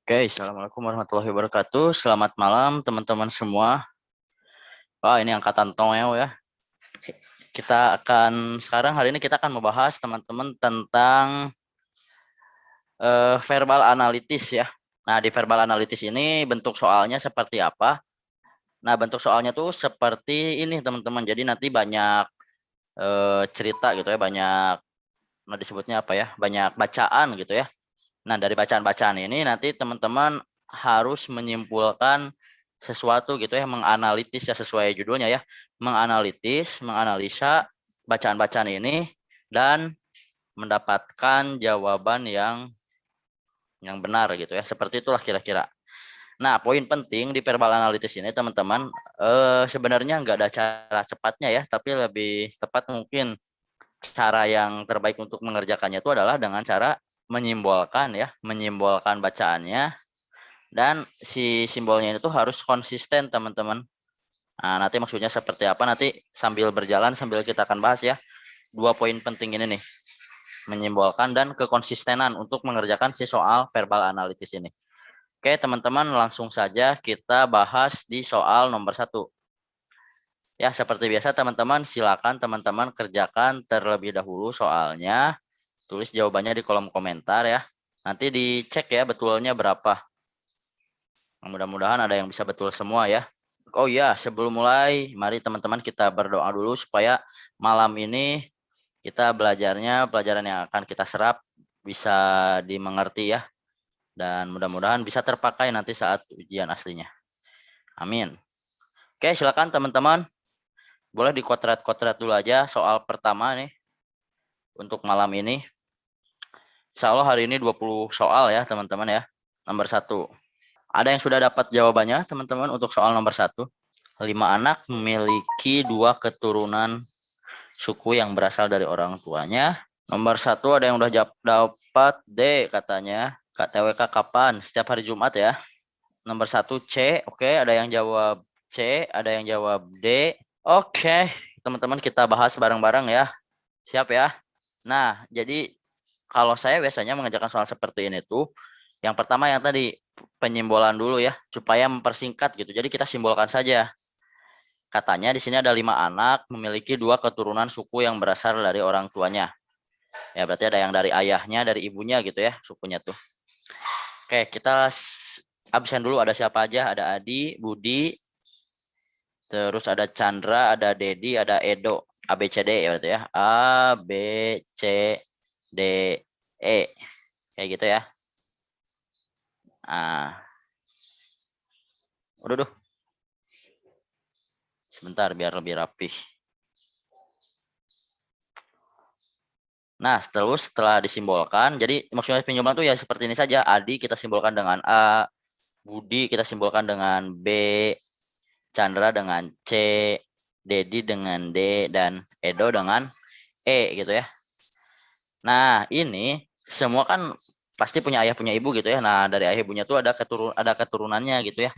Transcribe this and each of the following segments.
Oke, Assalamualaikum warahmatullahi wabarakatuh. Selamat malam teman-teman semua. Ini angkatan Tongeo ya. Hari ini kita akan membahas teman-teman tentang verbal analitis ya. Nah, di verbal analitis ini bentuk soalnya seperti apa? Nah, bentuk soalnya tuh seperti ini teman-teman. Jadi nanti banyak cerita gitu ya, disebutnya apa ya? Banyak bacaan gitu ya. Nah, dari bacaan-bacaan ini nanti teman-teman harus menyimpulkan sesuatu gitu ya, menganalitis ya sesuai judulnya ya, menganalisa bacaan-bacaan ini dan mendapatkan jawaban yang benar gitu ya. Seperti itulah kira-kira. Nah, poin penting di verbal analitis ini teman-teman, sebenarnya nggak ada cara cepatnya ya, tapi lebih tepat mungkin cara yang terbaik untuk mengerjakannya itu adalah dengan cara menyimbolkan bacaannya, dan si simbolnya itu harus konsisten teman-teman. Nah, nanti maksudnya seperti apa nanti sambil berjalan sambil kita akan bahas ya. Dua poin penting ini nih, menyimbolkan dan kekonsistenan untuk mengerjakan si soal verbal analitis ini. Oke teman-teman, langsung saja kita bahas di soal nomor 1. Ya, seperti biasa teman-teman, silakan teman-teman kerjakan terlebih dahulu soalnya. Tulis jawabannya di kolom komentar ya. Nanti dicek ya betulnya berapa. Mudah-mudahan ada yang bisa betul semua ya. Oh iya, sebelum mulai, mari teman-teman kita berdoa dulu supaya malam ini pelajaran yang akan kita serap bisa dimengerti ya. Dan mudah-mudahan bisa terpakai nanti saat ujian aslinya. Amin. Oke, silakan teman-teman. Boleh dikotret-kotret dulu aja soal pertama nih untuk malam ini. Insya Allah hari ini 20 soal ya teman-teman ya. Nomor 1. Ada yang sudah dapat jawabannya teman-teman untuk soal nomor 1? 5 anak memiliki 2 keturunan suku yang berasal dari orang tuanya. Nomor 1 ada yang udah dapat D katanya. KTWK kapan? Setiap hari Jumat ya. Nomor 1 C. Oke, ada yang jawab C, ada yang jawab D. Oke, teman-teman kita bahas bareng-bareng ya. Siap ya? Nah, jadi kalau saya biasanya mengerjakan soal seperti ini tuh, yang pertama yang tadi penyimbolan dulu ya, supaya mempersingkat gitu. Jadi kita simbolkan saja. Katanya di sini ada 5 anak memiliki 2 keturunan suku yang berasal dari orang tuanya. Ya berarti ada yang dari ayahnya, dari ibunya gitu ya sukunya tuh. Oke, kita absen dulu, ada siapa aja? Ada Adi, Budi, terus ada Chandra, ada Dedi, ada Edo. A, B, C, D ya berarti ya. A, B, C, D, E. Kayak gitu ya. Nah. Udah. Sebentar biar lebih rapih. Nah, setelah disimbolkan, jadi maksudnya penyimbolan itu ya seperti ini saja. Adi kita simbolkan dengan A, Budi kita simbolkan dengan B, Chandra dengan C, Dedi dengan D, dan Edo dengan E gitu ya. Nah, ini semua kan pasti punya ayah punya ibu gitu ya. Nah, dari ayah ibunya tuh ada keturunannya gitu ya.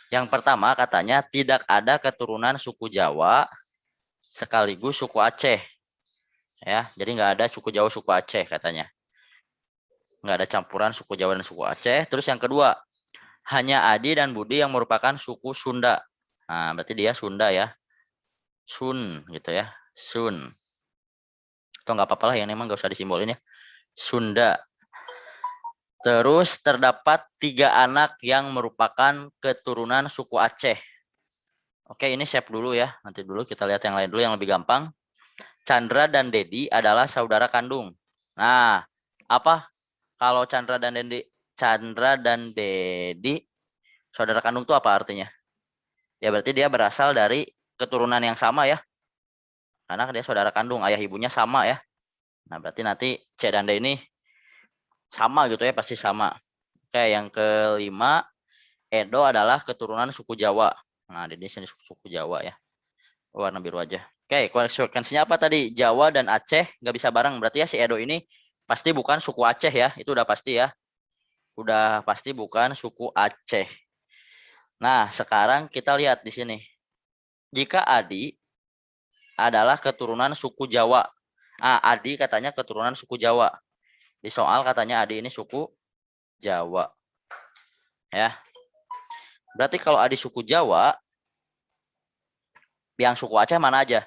Yang pertama katanya tidak ada keturunan suku Jawa sekaligus suku Aceh. Ya, jadi nggak ada suku Jawa suku Aceh katanya. Nggak ada campuran suku Jawa dan suku Aceh. Terus yang kedua, hanya Adi dan Budi yang merupakan suku Sunda. Nah, berarti dia Sunda ya. Sun gitu ya. Sun. Atau nggak apa-apa lah, yang memang nggak usah disimbolin ya. Sunda. Terus terdapat 3 anak yang merupakan keturunan suku Aceh. Oke, ini save dulu ya. Nanti dulu kita lihat yang lain dulu yang lebih gampang. Chandra dan Dedi adalah saudara kandung. Nah, apa kalau Chandra dan Dedi saudara kandung itu apa artinya? Ya berarti dia berasal dari keturunan yang sama ya. Karena dia saudara kandung, ayah ibunya sama ya. Nah, berarti nanti C dan D ini sama gitu ya, pasti sama. Oke, yang kelima, Edo adalah keturunan suku Jawa. Nah, di sini suku Jawa ya. Warna biru aja. Oke, konsekuensinya apa tadi? Jawa dan Aceh nggak bisa bareng. Berarti ya si Edo ini pasti bukan suku Aceh ya. Itu udah pasti ya. Udah pasti bukan suku Aceh. Nah, sekarang kita lihat di sini. Jika Adi adalah keturunan suku Jawa. Adi katanya keturunan suku Jawa. Di soal katanya Adi ini suku Jawa. Ya. Berarti kalau Adi suku Jawa, yang suku Aceh mana aja?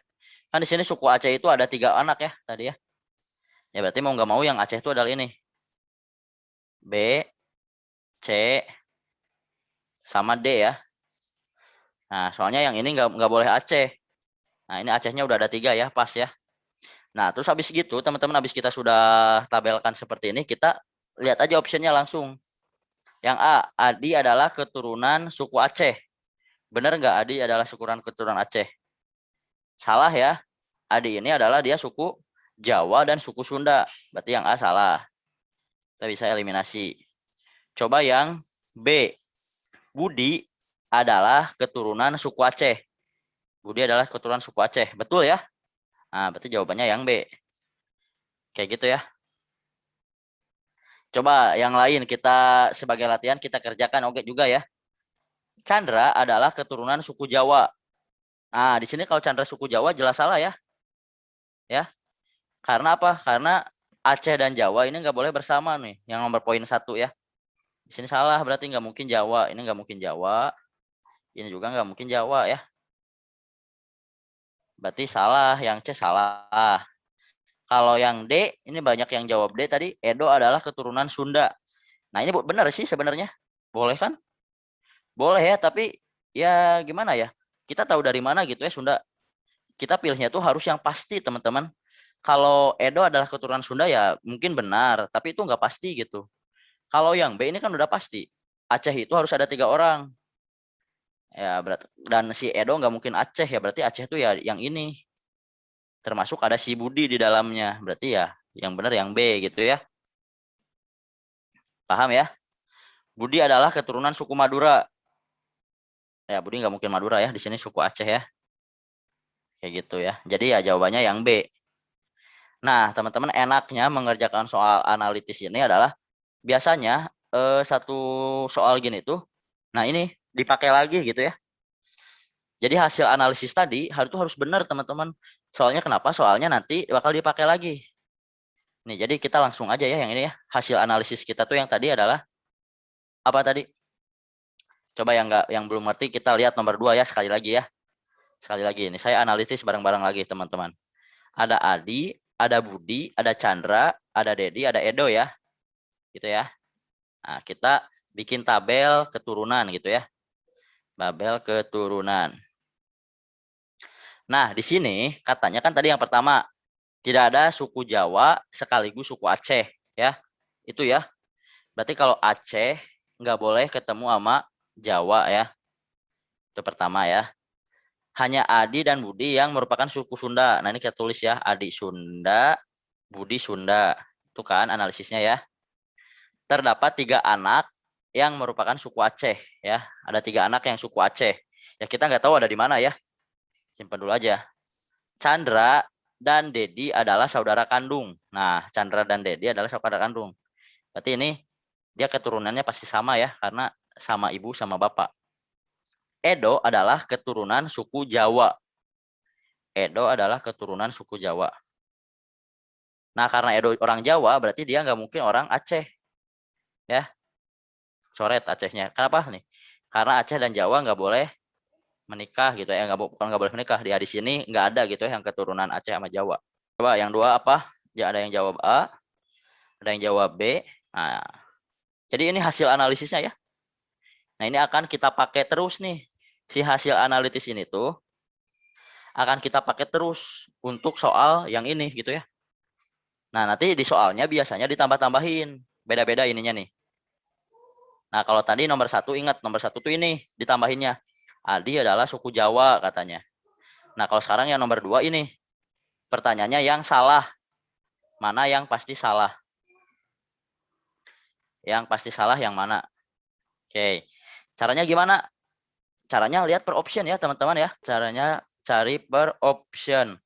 Kan di sini suku Aceh itu ada 3 anak ya tadi ya. Ya berarti mau nggak mau yang Aceh itu adalah ini. B, C, sama D ya. Nah, soalnya yang ini nggak boleh Aceh. Nah, ini Acehnya udah ada 3 ya, pas ya. Nah, terus habis gitu, teman-teman, habis kita sudah tabelkan seperti ini, kita lihat aja optionnya langsung. Yang A, Adi adalah keturunan suku Aceh. Benar nggak Adi adalah keturunan Aceh? Salah ya. Adi ini adalah dia suku Jawa dan suku Sunda. Berarti yang A salah. Kita bisa eliminasi. Coba yang B. Budi adalah keturunan suku Aceh. Budi adalah keturunan suku Aceh. Betul ya? Nah, berarti jawabannya yang B. Kayak gitu ya. Coba yang lain kita sebagai latihan kita kerjakan oke juga ya. Chandra adalah keturunan suku Jawa. Nah, di sini kalau Chandra suku Jawa jelas salah ya. Ya. Karena apa? Karena Aceh dan Jawa ini nggak boleh bersama nih. Yang nomor poin 1 ya. Di sini salah, berarti nggak mungkin Jawa. Ini nggak mungkin Jawa. Ini juga nggak mungkin Jawa ya. Berarti salah. Yang C salah. Kalau yang D, ini banyak yang jawab D tadi. Edo adalah keturunan Sunda. Nah, ini benar sih sebenarnya. Boleh kan? Boleh ya, tapi ya gimana ya? Kita tahu dari mana gitu ya Sunda. Kita pilihnya tuh harus yang pasti, teman-teman. Kalau Edo adalah keturunan Sunda ya mungkin benar, tapi itu nggak pasti gitu. Kalau yang B ini kan udah pasti. Aceh itu harus ada 3 orang. Ya, berarti dan si Edo nggak mungkin Aceh ya, berarti Aceh itu ya yang ini. Termasuk ada si Budi di dalamnya. Berarti ya yang benar yang B gitu ya. Paham ya? Budi adalah keturunan suku Madura. Ya, Budi nggak mungkin Madura ya. Di sini suku Aceh ya. Kayak gitu ya. Jadi ya jawabannya yang B. Nah, teman-teman, enaknya mengerjakan soal analitis ini adalah biasanya satu soal gini tuh, nah ini dipakai lagi gitu ya. Jadi hasil analisis tadi harus benar, teman-teman. Soalnya kenapa? Soalnya nanti bakal dipakai lagi. Nih, jadi kita langsung aja ya yang ini ya. Hasil analisis kita tuh yang tadi adalah apa tadi? Coba yang belum ngerti kita lihat nomor 2 ya sekali lagi ya. Sekali lagi ini saya analitis bareng-bareng lagi, teman-teman. Ada Adi, ada Budi, ada Chandra, ada Dedi, ada Edo ya. Gitu ya. Nah, kita bikin tabel keturunan gitu ya. Tabel keturunan. Nah, di sini katanya kan tadi yang pertama, tidak ada suku Jawa sekaligus suku Aceh ya. Itu ya. Berarti kalau Aceh nggak boleh ketemu sama Jawa ya. Itu pertama ya. Hanya Adi dan Budi yang merupakan suku Sunda. Nah, ini kita tulis ya, Adi Sunda, Budi Sunda. Itu kan analisisnya ya. Terdapat 3 anak yang merupakan suku Aceh ya. Ada 3 anak yang suku Aceh. Ya kita nggak tahu ada di mana ya. Simpan dulu aja. Chandra dan Dedi adalah saudara kandung. Nah, Chandra dan Dedi adalah saudara kandung. Berarti ini dia keturunannya pasti sama ya, karena sama ibu sama bapak. Edo adalah keturunan suku Jawa. Edo adalah keturunan suku Jawa. Nah, karena Edo orang Jawa, berarti dia nggak mungkin orang Aceh. Ya, coret Acehnya. Kenapa nih? Karena Aceh dan Jawa nggak boleh menikah gitu ya, bukan nggak boleh menikah. Dia di sini nggak ada gitu ya yang keturunan Aceh sama Jawa. Coba yang 2 apa? Ya, ada yang jawab A, ada yang jawab B. Nah, jadi ini hasil analisisnya ya. Nah, ini akan kita pakai terus nih. Si hasil analitis ini tuh akan kita pakai terus untuk soal yang ini gitu ya. Nah, nanti di soalnya biasanya ditambah-tambahin. Beda-beda ininya nih. Nah, kalau tadi nomor 1 ingat, nomor 1 tuh ini ditambahinnya. Adi adalah suku Jawa katanya. Nah, kalau sekarang yang nomor 2 ini. Pertanyaannya yang salah. Mana yang pasti salah? Yang pasti salah yang mana? Oke. Caranya gimana? Caranya lihat per option ya, teman-teman ya. Caranya cari per option.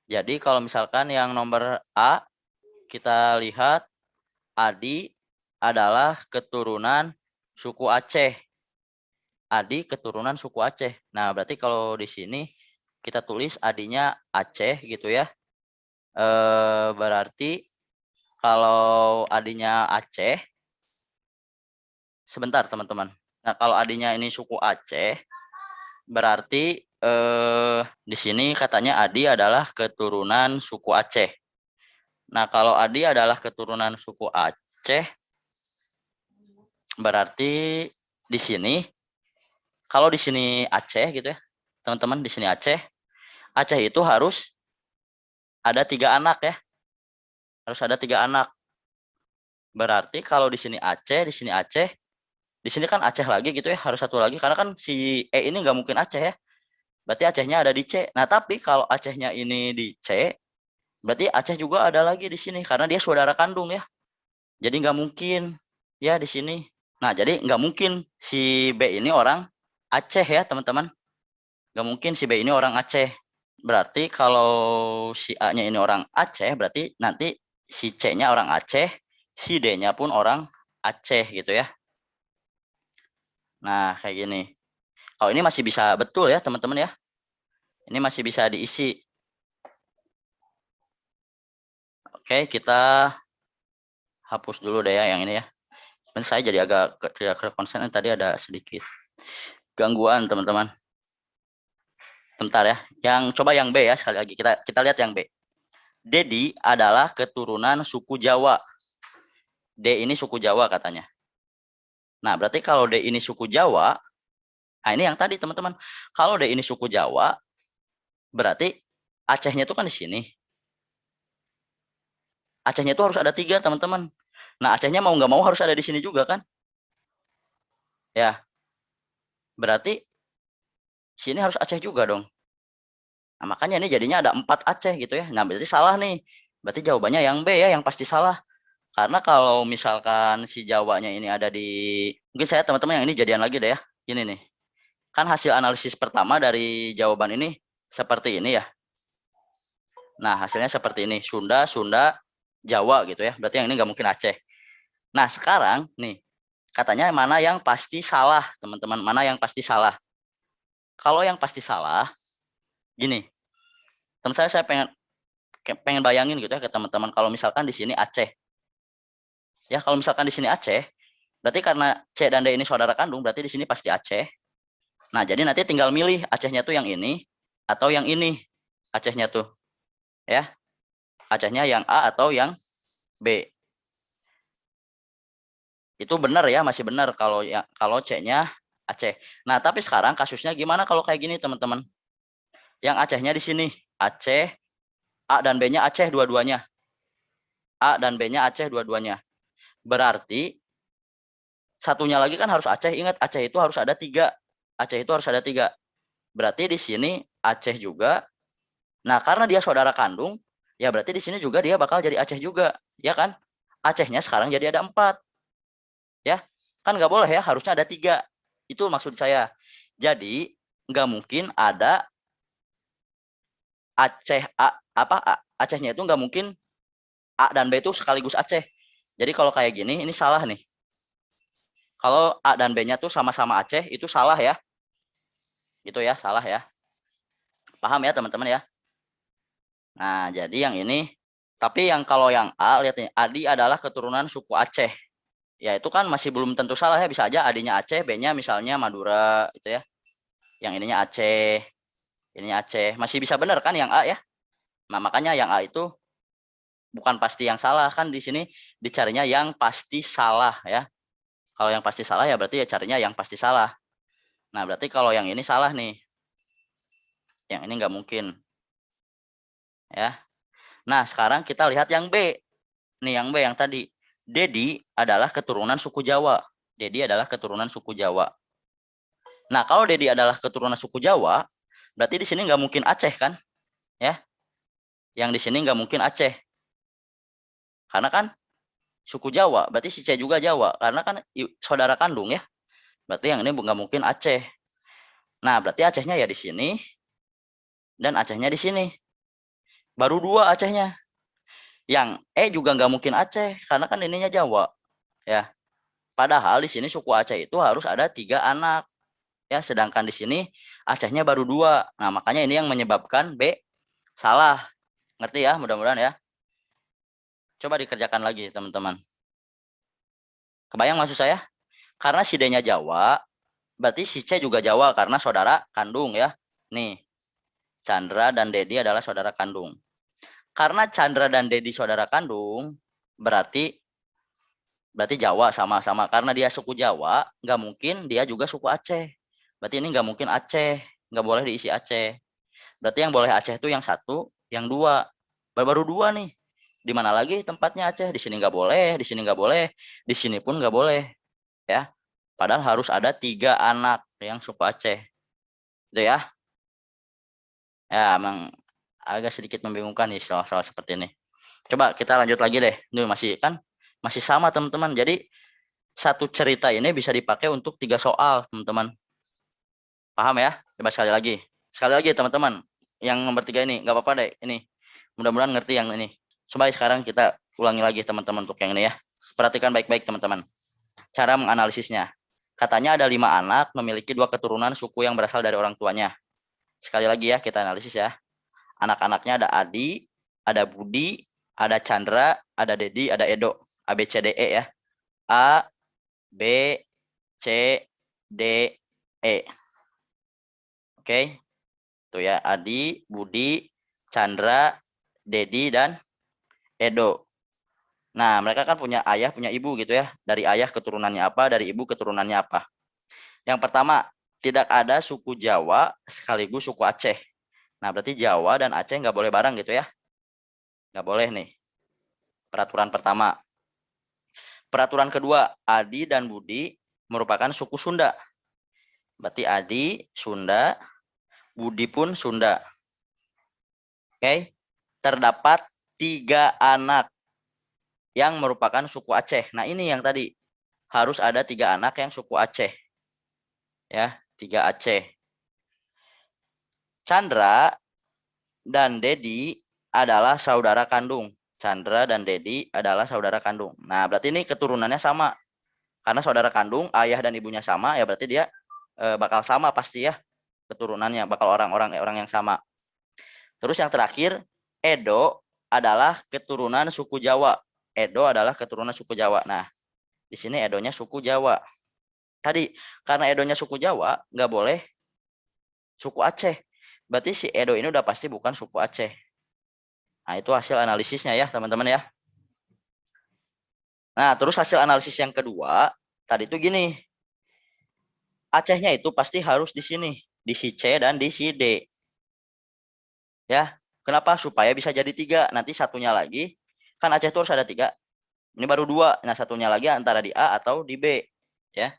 Jadi kalau misalkan yang nomor A, kita lihat Adi adalah keturunan suku Aceh. Adi keturunan suku Aceh. Nah, berarti kalau di sini kita tulis Adinya Aceh gitu ya. Berarti kalau Adinya Aceh, sebentar teman-teman. Nah, kalau Adinya ini suku Aceh, berarti di sini katanya Adi adalah keturunan suku Aceh. Nah, kalau Adi adalah keturunan suku Aceh, berarti di sini, kalau di sini Aceh gitu ya, teman-teman, di sini Aceh, Aceh itu harus ada 3 anak ya, harus ada 3 anak. Berarti kalau di sini Aceh, di sini Aceh, di sini kan Aceh lagi gitu ya, harus satu lagi, karena kan si E ini nggak mungkin Aceh ya, berarti Acehnya ada di C. Nah, tapi kalau Acehnya ini di C, berarti Aceh juga ada lagi di sini, karena dia saudara kandung ya. Jadi nggak mungkin ya di sini. Nah, jadi nggak mungkin si B ini orang Aceh ya, teman-teman. Nggak mungkin si B ini orang Aceh. Berarti kalau si A-nya ini orang Aceh, berarti nanti si C-nya orang Aceh, si D-nya pun orang Aceh gitu ya. Nah, kayak gini. Kalau ini masih bisa betul ya, teman-teman ya. Ini masih bisa diisi. Oke, kita hapus dulu deh ya yang ini ya. Dan saya jadi agak tidak konsen, tadi ada sedikit gangguan, teman-teman. Bentar ya. Yang coba yang B ya, sekali lagi kita lihat yang B. Dedi adalah keturunan suku Jawa. D ini suku Jawa katanya. Nah, berarti kalau D ini suku Jawa, nah ini yang tadi, teman-teman. Kalau D ini suku Jawa, berarti Acehnya itu kan di sini. Acehnya itu harus ada 3, teman-teman. Nah, Acehnya mau nggak mau harus ada di sini juga kan? Ya, berarti sini harus Aceh juga dong. Nah, makanya ini jadinya ada 4 Aceh gitu ya. Nah, berarti salah nih. Berarti jawabannya yang B ya, yang pasti salah. Karena kalau misalkan si Jawanya ini ada di, mungkin saya teman-teman yang ini jadian lagi deh ya. Gini nih. Kan hasil analisis pertama dari jawaban ini seperti ini ya. Nah, hasilnya seperti ini. Sunda, Sunda, Jawa gitu ya. Berarti yang ini nggak mungkin Aceh. Nah, sekarang nih, katanya mana yang pasti salah, teman-teman. Mana yang pasti salah. Kalau yang pasti salah, gini. Teman saya pengen bayangin gitu ya ke teman-teman. Kalau misalkan di sini Aceh. Ya, kalau misalkan di sini Aceh, berarti karena C dan D ini saudara kandung, berarti di sini pasti Aceh. Nah, jadi nanti tinggal milih Acehnya tuh yang ini atau yang ini. Acehnya tuh, ya. Acehnya yang A atau yang B. Itu benar ya, masih benar kalau C-nya Aceh. Nah, tapi sekarang kasusnya gimana kalau kayak gini, teman-teman? Yang Acehnya di sini, Aceh, A dan B-nya Aceh dua-duanya. A dan B-nya Aceh dua-duanya. Berarti satunya lagi kan harus Aceh. Ingat, Aceh itu harus ada 3. Aceh itu harus ada 3. Berarti di sini Aceh juga. Nah, karena dia saudara kandung, ya berarti di sini juga dia bakal jadi Aceh juga, ya kan? Acehnya sekarang jadi ada 4, ya. Kan nggak boleh ya, harusnya ada 3. Itu maksud saya. Jadi nggak mungkin ada Aceh Acehnya itu nggak mungkin A dan B itu sekaligus Aceh. Jadi kalau kayak gini, ini salah nih. Kalau A dan B-nya tuh sama-sama Aceh, itu salah ya. Gitu ya, salah ya. Paham ya teman-teman ya? Nah, jadi yang ini, tapi yang kalau yang A, lihat nih, Adi adalah keturunan suku Aceh. Ya itu kan masih belum tentu salah ya, bisa aja adinya Aceh, B-nya misalnya Madura gitu ya. Yang ininya Aceh, ininya Aceh. Masih bisa benar kan yang A ya? Nah, makanya yang A itu bukan pasti yang salah, kan di sini dicarinya yang pasti salah ya. Kalau yang pasti salah ya berarti ya carinya yang pasti salah. Nah, berarti kalau yang ini salah nih. Yang ini nggak mungkin. Ya. Nah, sekarang kita lihat yang B. Nih yang B yang tadi. Dedi adalah keturunan suku Jawa. Dedi adalah keturunan suku Jawa. Nah, kalau Dedi adalah keturunan suku Jawa, berarti di sini nggak mungkin Aceh kan? Ya. Yang di sini nggak mungkin Aceh. Karena kan suku Jawa, berarti si C juga Jawa. Karena kan saudara kandung ya. Berarti yang ini nggak mungkin Aceh. Nah, berarti Acehnya ya di sini dan Acehnya di sini. Baru 2 Acehnya. Yang E juga nggak mungkin Aceh karena kan ininya Jawa. Ya. Padahal di sini suku Aceh itu harus ada 3 anak. Ya, sedangkan di sini Acehnya baru 2. Nah, makanya ini yang menyebabkan B salah. Ngerti ya, mudah-mudahan ya. Coba dikerjakan lagi, teman-teman. Kebayang maksud saya? Karena si D-nya Jawa, berarti si C juga Jawa karena saudara kandung ya. Nih, Chandra dan Dedi adalah saudara kandung. Karena Chandra dan Dedi saudara kandung, berarti Jawa sama-sama. Karena dia suku Jawa, nggak mungkin dia juga suku Aceh. Berarti ini nggak mungkin Aceh, nggak boleh diisi Aceh. Berarti yang boleh Aceh itu yang satu, yang dua. Baru dua nih. Di mana lagi tempatnya Aceh? Di sini nggak boleh, di sini nggak boleh, di sini pun nggak boleh. Ya, padahal harus ada 3 anak yang suku Aceh. Itu ya. Ya, emang agak sedikit membingungkan nih soal-soal seperti ini. Coba kita lanjut lagi deh. Ini masih sama teman-teman. Jadi satu cerita ini bisa dipakai untuk 3 soal, teman-teman. Paham ya? Coba sekali lagi. Sekali lagi teman-teman. Yang nomor 3 ini nggak apa-apa deh. Ini mudah-mudahan ngerti yang ini. Coba sekarang kita ulangi lagi teman-teman untuk yang ini ya. Perhatikan baik-baik teman-teman. Cara menganalisisnya. Katanya ada 5 anak memiliki 2 keturunan suku yang berasal dari orang tuanya. Sekali lagi ya kita analisis ya. Anak-anaknya ada Adi, ada Budi, ada Chandra, ada Dedi, ada Edo. A, B, C, D, E ya. A, B, C, D, E. Oke. Tuh ya, Adi, Budi, Chandra, Dedi, dan Edo. Nah, mereka kan punya ayah, punya ibu gitu ya. Dari ayah keturunannya apa, dari ibu keturunannya apa. Yang pertama, tidak ada suku Jawa sekaligus suku Aceh. Nah, berarti Jawa dan Aceh nggak boleh bareng gitu ya. Nggak boleh nih. Peraturan pertama. Peraturan kedua, Adi dan Budi merupakan suku Sunda. Berarti Adi Sunda, Budi pun Sunda. Oke. Terdapat 3 anak yang merupakan suku Aceh. Nah, ini yang tadi. Harus ada 3 anak yang suku Aceh. Ya, 3 Aceh. Chandra dan Dedi adalah saudara kandung. Chandra dan Dedi adalah saudara kandung. Nah, berarti ini keturunannya sama. Karena saudara kandung, ayah dan ibunya sama, ya berarti dia bakal sama pasti ya keturunannya, bakal orang-orang yang sama. Terus yang terakhir, Edo adalah keturunan suku Jawa. Edo adalah keturunan suku Jawa. Nah, di sini Edonya suku Jawa. Tadi karena Edonya suku Jawa, nggak boleh suku Aceh. Berarti si Edo ini udah pasti bukan suku Aceh. Nah, itu hasil analisisnya ya, teman-teman ya. Nah, terus hasil analisis yang kedua, tadi itu gini. Acehnya itu pasti harus di sini, di si C dan di si D. Ya, kenapa? Supaya bisa jadi 3. Nanti satunya lagi, kan Aceh itu harus ada 3. Ini baru 2. Nah, satunya lagi antara di A atau di B. Ya.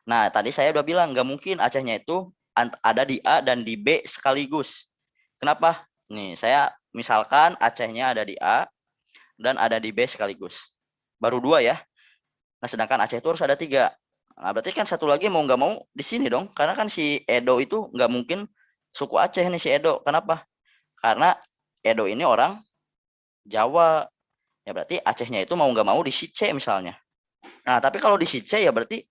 Nah, tadi saya udah bilang, nggak mungkin Acehnya itu ada di A dan di B sekaligus. Kenapa? Nih, saya misalkan Acehnya ada di A dan ada di B sekaligus. Baru 2 ya. Nah, sedangkan Aceh itu harus ada 3. Nah, berarti kan satu lagi mau nggak mau di sini dong. Karena kan si Edo itu nggak mungkin suku Aceh nih si Edo. Kenapa? Karena Edo ini orang Jawa. Ya berarti Acehnya itu mau nggak mau di si C misalnya. Nah, tapi kalau di si C ya berarti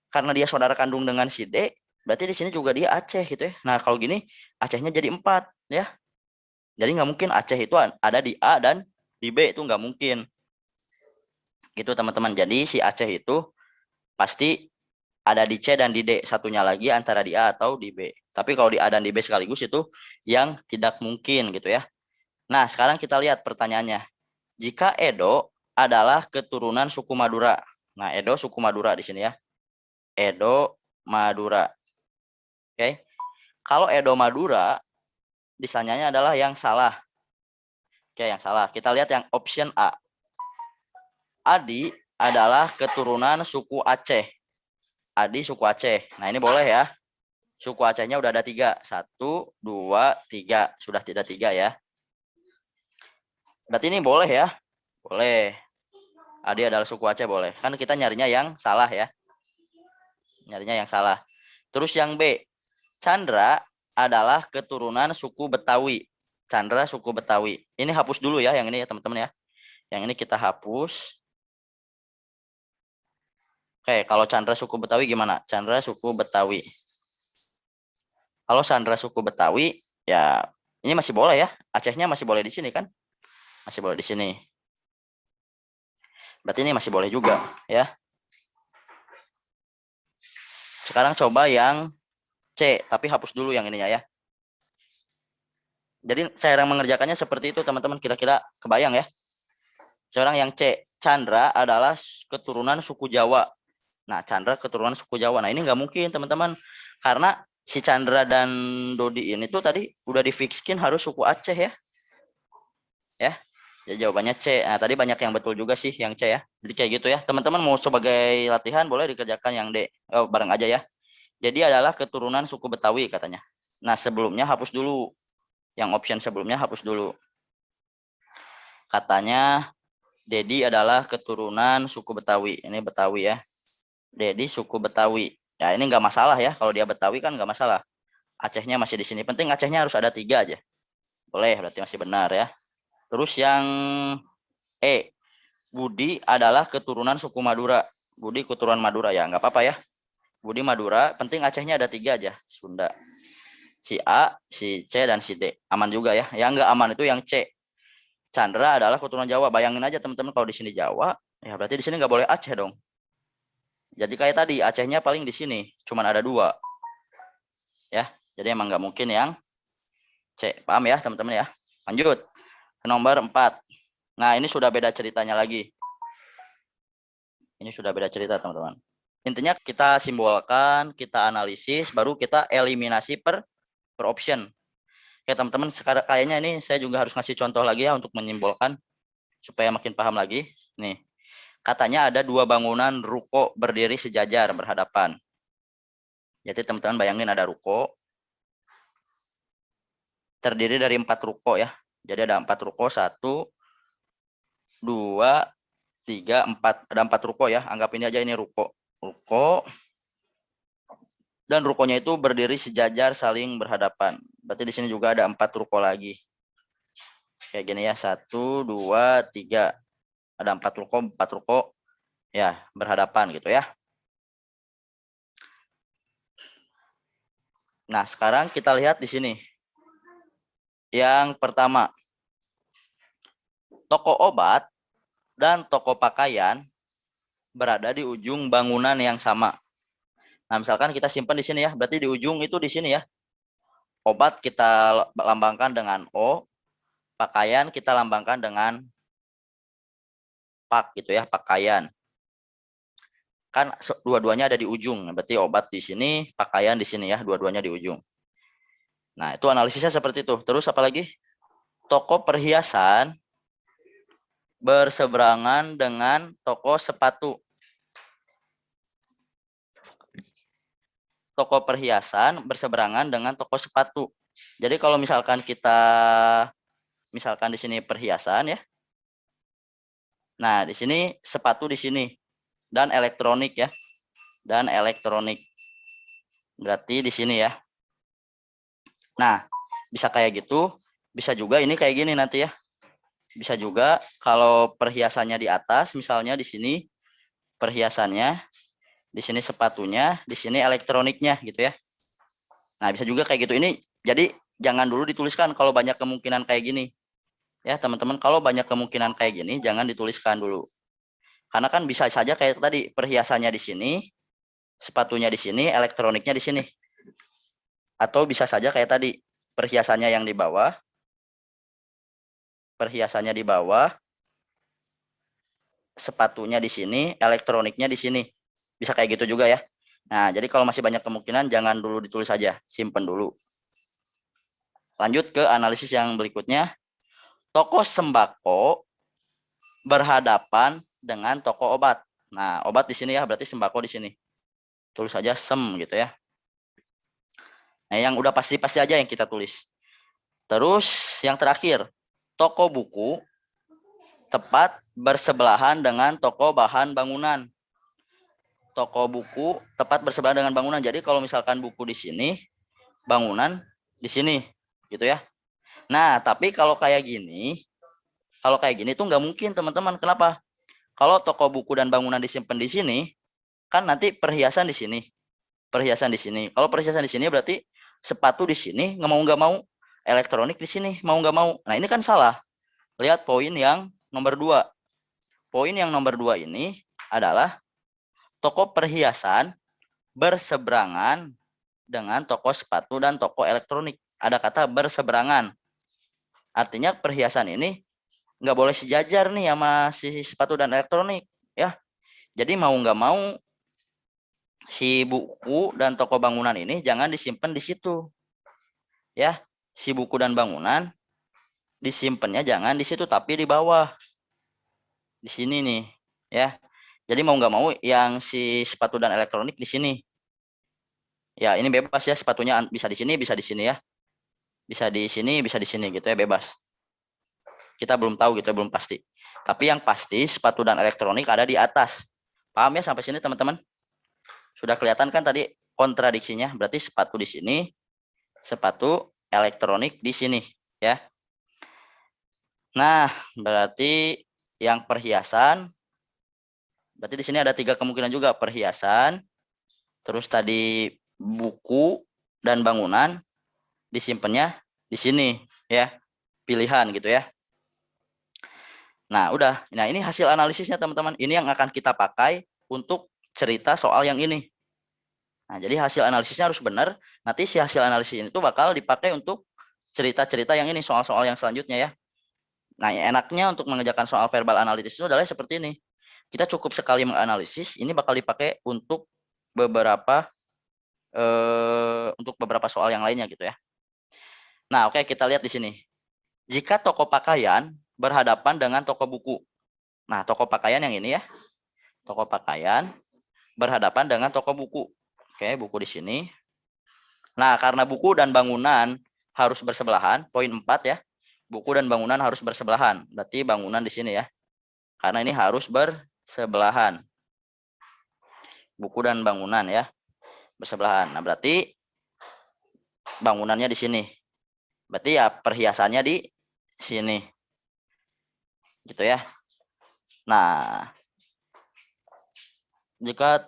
karena dia saudara kandung dengan si D, berarti di sini juga dia Aceh gitu ya. Nah, kalau gini Acehnya jadi 4 ya. Jadi nggak mungkin Aceh itu ada di A dan di B, itu nggak mungkin. Gitu teman-teman. Jadi si Aceh itu pasti ada di C dan di D. Satunya lagi antara di A atau di B. Tapi kalau di A dan di B sekaligus itu yang tidak mungkin gitu ya. Nah, sekarang kita lihat pertanyaannya. Jika Edo adalah keturunan suku Madura. Nah, Edo suku Madura di sini ya. Edo Madura. Oke. Kalau Edo Madura, disanyanya adalah yang salah. Oke, yang salah. Kita lihat yang option A. Adi adalah keturunan suku Aceh. Adi suku Aceh. Nah, ini boleh ya. Suku Acehnya udah ada 3. 1, 2, 3. Sudah tidak 3 ya. Berarti ini boleh ya. Boleh. Adi adalah suku Aceh boleh. Kan kita nyarinya yang salah ya. Nyarinya yang salah. Terus yang B. Chandra adalah keturunan suku Betawi. Chandra suku Betawi. Ini hapus dulu ya yang ini ya teman-teman ya. Yang ini kita hapus. Oke, kalau Chandra suku Betawi gimana? Chandra suku Betawi. Kalau Chandra suku Betawi, ya ini masih boleh ya. Acehnya masih boleh di sini kan? Masih boleh di sini. Berarti ini masih boleh juga ya. Sekarang coba yang C, tapi hapus dulu yang ininya ya. Jadi cara mengerjakannya seperti itu teman-teman, kira-kira kebayang ya. Sekarang yang C, Chandra adalah keturunan suku Jawa. Nah, Chandra keturunan suku Jawa. Nah, ini nggak mungkin teman-teman, karena si Chandra dan Dodi ini tuh tadi udah difikskin harus suku Aceh ya. Ya, jawabannya C. Nah, tadi banyak yang betul juga sih yang C ya. Jadi kayak gitu ya. Teman-teman mau sebagai latihan boleh dikerjakan yang D. Oh, bareng aja ya. Jadi adalah keturunan suku Betawi katanya. Nah, sebelumnya hapus dulu. Yang option sebelumnya hapus dulu. Katanya Dedi adalah keturunan suku Betawi. Ini Betawi ya. Dedi suku Betawi. Ya ini nggak masalah ya. Kalau dia Betawi kan nggak masalah. Acehnya masih di sini. Penting Acehnya harus ada 3 aja. Boleh, berarti masih benar ya. Terus yang E. Budi adalah keturunan suku Madura. Budi keturunan Madura ya. Nggak apa-apa ya. Budi Madura. Penting Acehnya ada 3 aja. Sunda. Si A, si C, dan si D. Aman juga ya. Yang nggak aman itu yang C. Chandra adalah keturunan Jawa. Bayangin aja teman-teman kalau di sini Jawa, ya berarti di sini nggak boleh Aceh dong. Jadi kayak tadi Acehnya paling di sini, cuman ada 2. Ya, jadi emang nggak mungkin yang C. Paham ya teman-teman ya? Lanjut ke nomor 4. Nah ini sudah beda ceritanya lagi. Ini sudah beda cerita teman-teman. Intinya kita simbolkan, kita analisis, baru kita eliminasi per option. Oke teman-teman, sekarang kayaknya ini saya juga harus ngasih contoh lagi ya untuk menyimbolkan supaya makin paham lagi. Nih, katanya ada 2 bangunan ruko berdiri sejajar berhadapan. Jadi teman-teman bayangin ada ruko terdiri dari 4 ruko ya. Jadi ada 4 ruko, 1, 2, 3, 4. Ada 4 ruko ya. Anggap ini aja ini ruko. Ruko. Dan rukonya itu berdiri sejajar saling berhadapan. Berarti di sini juga ada 4 ruko lagi. Kayak gini ya. 1, 2, 3. Ada 4 ruko, 4 ruko. Ya, berhadapan gitu ya. Nah, sekarang kita lihat di sini. Yang pertama, toko obat dan toko pakaian berada di ujung bangunan yang sama. Nah, misalkan kita simpan di sini ya, berarti di ujung itu di sini ya. Obat kita lambangkan dengan O, pakaian kita lambangkan dengan pak gitu ya, pakaian. Kan dua-duanya ada di ujung, berarti obat di sini, pakaian di sini ya, dua-duanya di ujung. Nah, itu analisisnya seperti itu. Terus apa lagi? Toko perhiasan berseberangan dengan toko sepatu. Toko perhiasan berseberangan dengan toko sepatu. Jadi kalau misalkan misalkan di sini perhiasan ya. Nah, di sini sepatu di sini dan elektronik ya. Dan elektronik. Berarti di sini ya. Nah, bisa kayak gitu, bisa juga ini kayak gini nanti ya. Bisa juga kalau perhiasannya di atas, misalnya di sini perhiasannya, di sini sepatunya, di sini elektroniknya gitu ya. Nah, bisa juga kayak gitu. Ini jadi jangan dulu dituliskan kalau banyak kemungkinan kayak gini. Ya, teman-teman, kalau banyak kemungkinan kayak gini jangan dituliskan dulu. Karena kan bisa saja kayak tadi perhiasannya di sini, sepatunya di sini, elektroniknya di sini. Atau bisa saja kayak tadi perhiasannya yang di bawah, perhiasannya di bawah, sepatunya di sini, elektroniknya di sini. Bisa kayak gitu juga ya. Nah, jadi kalau masih banyak kemungkinan jangan dulu ditulis saja, simpen dulu. Lanjut ke analisis yang berikutnya. Toko sembako berhadapan dengan toko obat. Nah, obat di sini ya, berarti sembako di sini. Tulis saja sem gitu ya. Nah, yang udah pasti-pasti aja yang kita tulis. Terus yang terakhir, toko buku tepat bersebelahan dengan toko bahan bangunan. Toko buku tepat bersebelahan dengan bangunan. Jadi kalau misalkan buku di sini, bangunan di sini, gitu ya. Nah, tapi kalau kayak gini tuh nggak mungkin teman-teman. Kenapa? Kalau toko buku dan bangunan disimpan di sini, kan nanti perhiasan di sini, perhiasan di sini. Kalau perhiasan di sini berarti sepatu di sini, nggak mau elektronik di sini, mau nggak mau. Nah ini kan salah. Lihat poin yang nomor 2. Poin yang nomor 2 ini adalah toko perhiasan berseberangan dengan toko sepatu dan toko elektronik. Ada kata berseberangan. Artinya perhiasan ini nggak boleh sejajar nih sama si sepatu dan elektronik, ya. Jadi mau nggak mau si buku dan toko bangunan ini jangan disimpan di situ, ya. Si buku dan bangunan disimpannya jangan di situ, tapi di bawah, di sini nih, ya. Jadi mau nggak mau yang si sepatu dan elektronik di sini. Ya, ini bebas ya, sepatunya bisa di sini, bisa di sini ya. Bisa di sini, bisa di sini gitu ya, bebas. Kita belum tahu gitu, belum pasti. Tapi yang pasti sepatu dan elektronik ada di atas. Paham ya sampai sini teman-teman? Sudah kelihatan kan tadi kontradiksinya? Berarti sepatu di sini, sepatu elektronik di sini, ya. Nah, berarti yang perhiasan, berarti di sini ada 3 kemungkinan juga, perhiasan, terus tadi buku dan bangunan disimpannya di sini, ya. Pilihan gitu ya. Nah, udah. Nah, ini hasil analisisnya teman-teman. Ini yang akan kita pakai untuk cerita soal yang ini. Nah, jadi hasil analisisnya harus benar. Nanti si hasil analisis itu bakal dipakai untuk cerita-cerita yang ini, soal-soal yang selanjutnya ya. Nah, enaknya untuk mengerjakan soal verbal analitis itu adalah seperti ini. Kita cukup sekali menganalisis, ini bakal dipakai untuk beberapa soal yang lainnya gitu ya. Nah, oke, kita lihat di sini. Jika toko pakaian berhadapan dengan toko buku. Nah, toko pakaian yang ini ya. Toko pakaian berhadapan dengan toko buku. Oke, buku di sini. Nah, karena buku dan bangunan harus bersebelahan, poin 4 ya. Buku dan bangunan harus bersebelahan. Berarti bangunan di sini ya. Karena ini harus bersebelahan. Buku dan bangunan ya, bersebelahan. Nah, berarti bangunannya di sini. Berarti ya perhiasannya di sini. Gitu ya. Nah, jika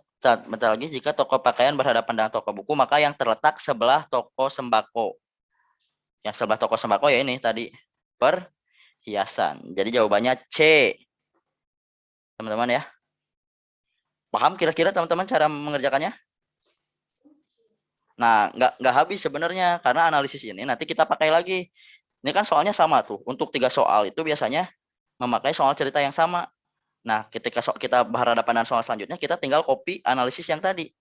toko pakaian berhadapan dengan toko buku, maka yang terletak sebelah toko sembako. Yang sebelah toko sembako ya ini tadi, perhiasan. Jadi jawabannya C. Teman-teman ya. Paham kira-kira teman-teman cara mengerjakannya? Nah, nggak habis sebenarnya, karena analisis ini nanti kita pakai lagi. Ini kan soalnya sama tuh. Untuk 3 soal itu biasanya memakai soal cerita yang sama. Nah, ketika kita berhadapan dengan soal selanjutnya, kita tinggal copy analisis yang tadi.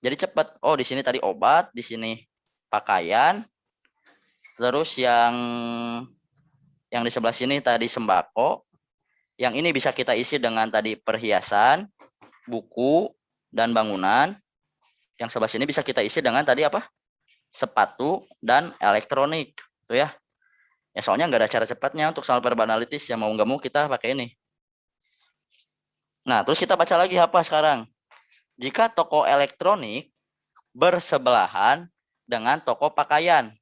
Jadi cepat. Oh, di sini tadi obat, di sini pakaian, terus yang di sebelah sini tadi sembako. Yang ini bisa kita isi dengan tadi perhiasan, buku, dan bangunan. Yang sebelah sini bisa kita isi dengan tadi apa? Sepatu dan elektronik. Tuh ya. Ya soalnya nggak ada cara cepatnya untuk soal verbal analitis. Ya mau nggak mau kita pakai ini. Nah, terus kita baca lagi apa sekarang? Jika toko elektronik bersebelahan dengan toko pakaian.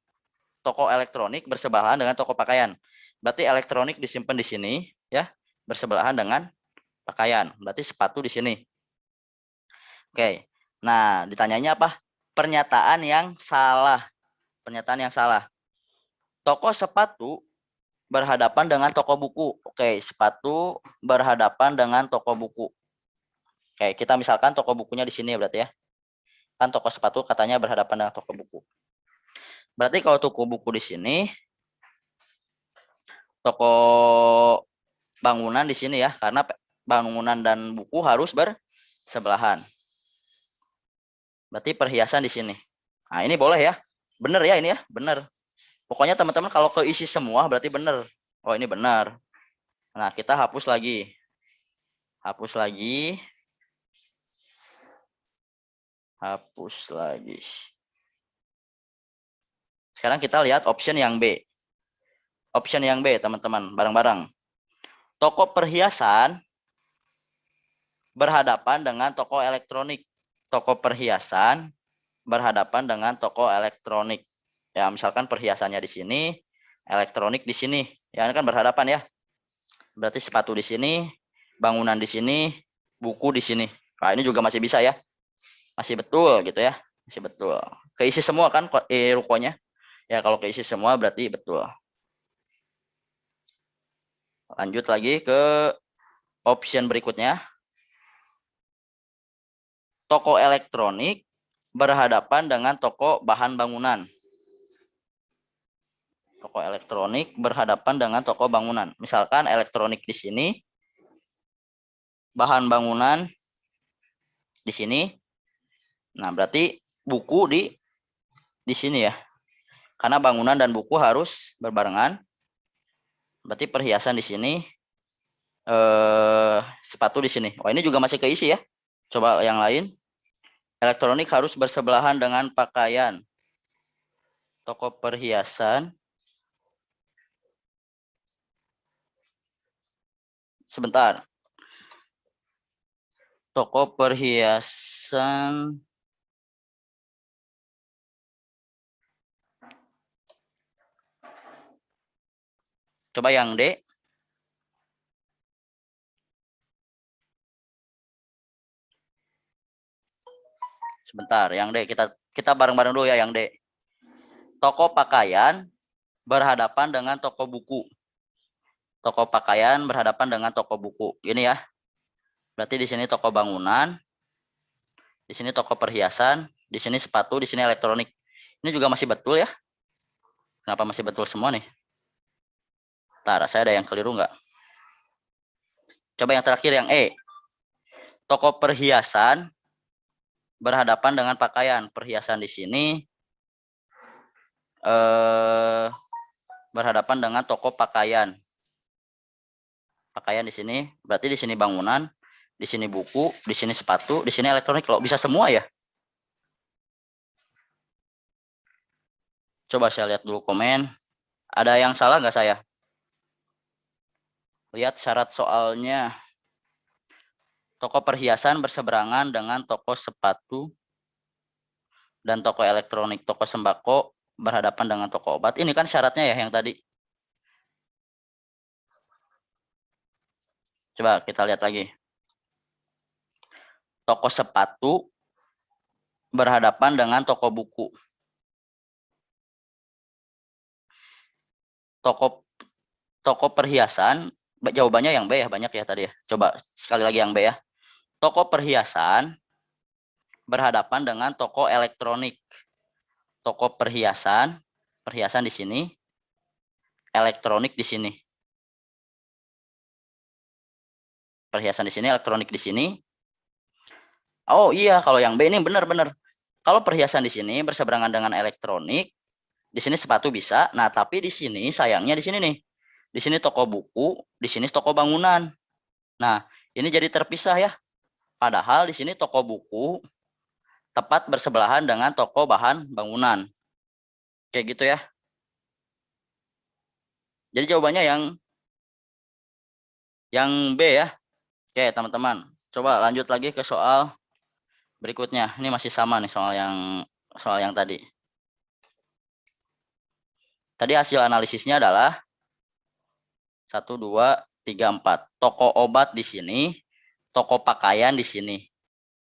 Toko elektronik bersebelahan dengan toko pakaian. Berarti elektronik disimpan di sini, ya, bersebelahan dengan pakaian. Berarti sepatu di sini. Oke. Nah, ditanyanya apa? Pernyataan yang salah. Pernyataan yang salah. Toko sepatu berhadapan dengan toko buku. Oke, sepatu berhadapan dengan toko buku. Oke, kita misalkan toko bukunya di sini berarti ya. Kan toko sepatu katanya berhadapan dengan toko buku. Berarti kalau toko buku di sini, toko bangunan di sini ya, karena bangunan dan buku harus bersebelahan. Berarti perhiasan di sini. Nah, ini boleh ya. Benar ya ini ya, benar. Pokoknya teman-teman kalau keisi semua berarti benar. Oh, ini benar. Nah, kita hapus lagi. Hapus lagi. Hapus lagi. Sekarang kita lihat option yang B. Option yang B, teman-teman, bareng-bareng. Toko perhiasan berhadapan dengan toko elektronik. Toko perhiasan berhadapan dengan toko elektronik. Ya, misalkan perhiasannya di sini, elektronik di sini. Ya, ini kan berhadapan ya. Berarti sepatu di sini, bangunan di sini, buku di sini. Nah, ini juga masih bisa ya. Masih betul gitu ya. Masih betul. Keisi semua kan rukonya. Ya, kalau keisi semua berarti betul. Lanjut lagi ke option berikutnya. toko elektronik berhadapan dengan toko bahan bangunan. Toko elektronik berhadapan dengan toko bangunan. Misalkan elektronik di sini, bahan bangunan di sini. Nah, berarti buku di sini ya. Karena bangunan dan buku harus berbarengan. Berarti perhiasan di sini, sepatu di sini. Oh, ini juga masih keisi ya. Coba yang lain. Elektronik harus bersebelahan dengan pakaian. Toko perhiasan. Sebentar. Toko perhiasan. Coba yang D. Sebentar, yang D. Kita bareng-bareng dulu ya yang D. Toko pakaian berhadapan dengan toko buku. Toko pakaian berhadapan dengan toko buku. Ini ya. Berarti di sini toko bangunan, di sini toko perhiasan, di sini sepatu, di sini elektronik. Ini juga masih betul ya. Kenapa masih betul semua nih? Ntar, saya ada yang keliru nggak? Coba yang terakhir yang E. Toko perhiasan berhadapan dengan pakaian. Perhiasan di sini berhadapan dengan toko pakaian. Pakaian di sini, berarti di sini bangunan, di sini buku, di sini sepatu, di sini elektronik. Kalau bisa semua ya. Coba saya lihat dulu komen. Ada yang salah nggak saya? Lihat syarat soalnya. Toko perhiasan berseberangan dengan toko sepatu dan toko elektronik. Toko sembako berhadapan dengan toko obat. Ini kan syaratnya ya yang tadi. Coba kita lihat lagi. Toko sepatu berhadapan dengan toko buku. Toko perhiasan, jawabannya yang B ya, banyak ya tadi ya. Coba sekali lagi yang B ya. Toko perhiasan berhadapan dengan toko elektronik. Toko perhiasan di sini, elektronik di sini. Perhiasan di sini, elektronik di sini. Oh iya, kalau yang B ini benar-benar. Kalau perhiasan di sini berseberangan dengan elektronik, di sini sepatu bisa. Nah, tapi di sini sayangnya di sini nih. Di sini toko buku, di sini toko bangunan. Nah, ini jadi terpisah ya. Padahal di sini toko buku tepat bersebelahan dengan toko bahan bangunan. Kayak gitu ya. Jadi jawabannya yang B ya. Oke, teman-teman. Coba lanjut lagi ke soal berikutnya. Ini masih sama nih soal yang tadi. Tadi hasil analisisnya adalah 1, 2, 3, 4. Toko obat di sini, toko pakaian di sini.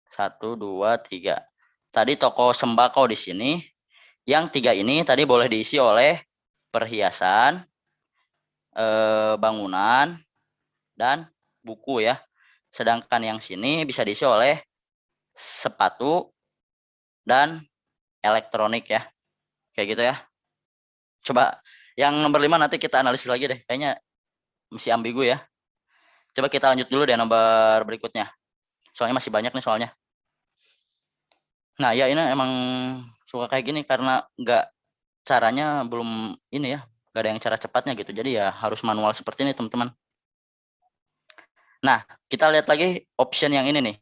1, 2, 3. Tadi toko sembako di sini. Yang 3 ini tadi boleh diisi oleh perhiasan, bangunan, dan buku ya. Sedangkan yang sini bisa diisi oleh sepatu dan elektronik ya. Kayak gitu ya. Coba yang nomor 5 nanti kita analisis lagi deh. Kayaknya masih ambigu ya. Coba kita lanjut dulu deh nomor berikutnya. Soalnya masih banyak nih soalnya. Nah ya ini emang suka kayak gini karena caranya belum ini ya. Nggak ada yang cara cepatnya gitu. Jadi ya harus manual seperti ini teman-teman. Nah kita lihat lagi option yang ini nih.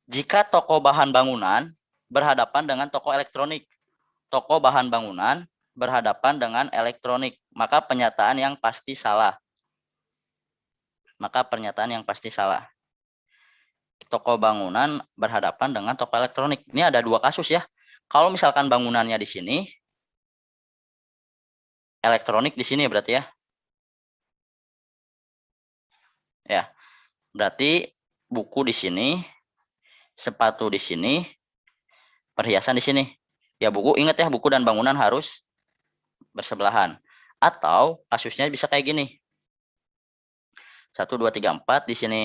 Jika toko bahan bangunan berhadapan dengan toko elektronik. Toko bahan bangunan berhadapan dengan elektronik. Maka pernyataan yang pasti salah. Toko bangunan berhadapan dengan toko elektronik. Ini ada 2 kasus ya. Kalau misalkan bangunannya di sini, elektronik di sini berarti ya. Ya. Berarti buku di sini, sepatu di sini, perhiasan di sini. Ya buku, ingat ya, buku dan bangunan harus bersebelahan. Atau kasusnya bisa kayak gini. 1, 2, 3, 4, di sini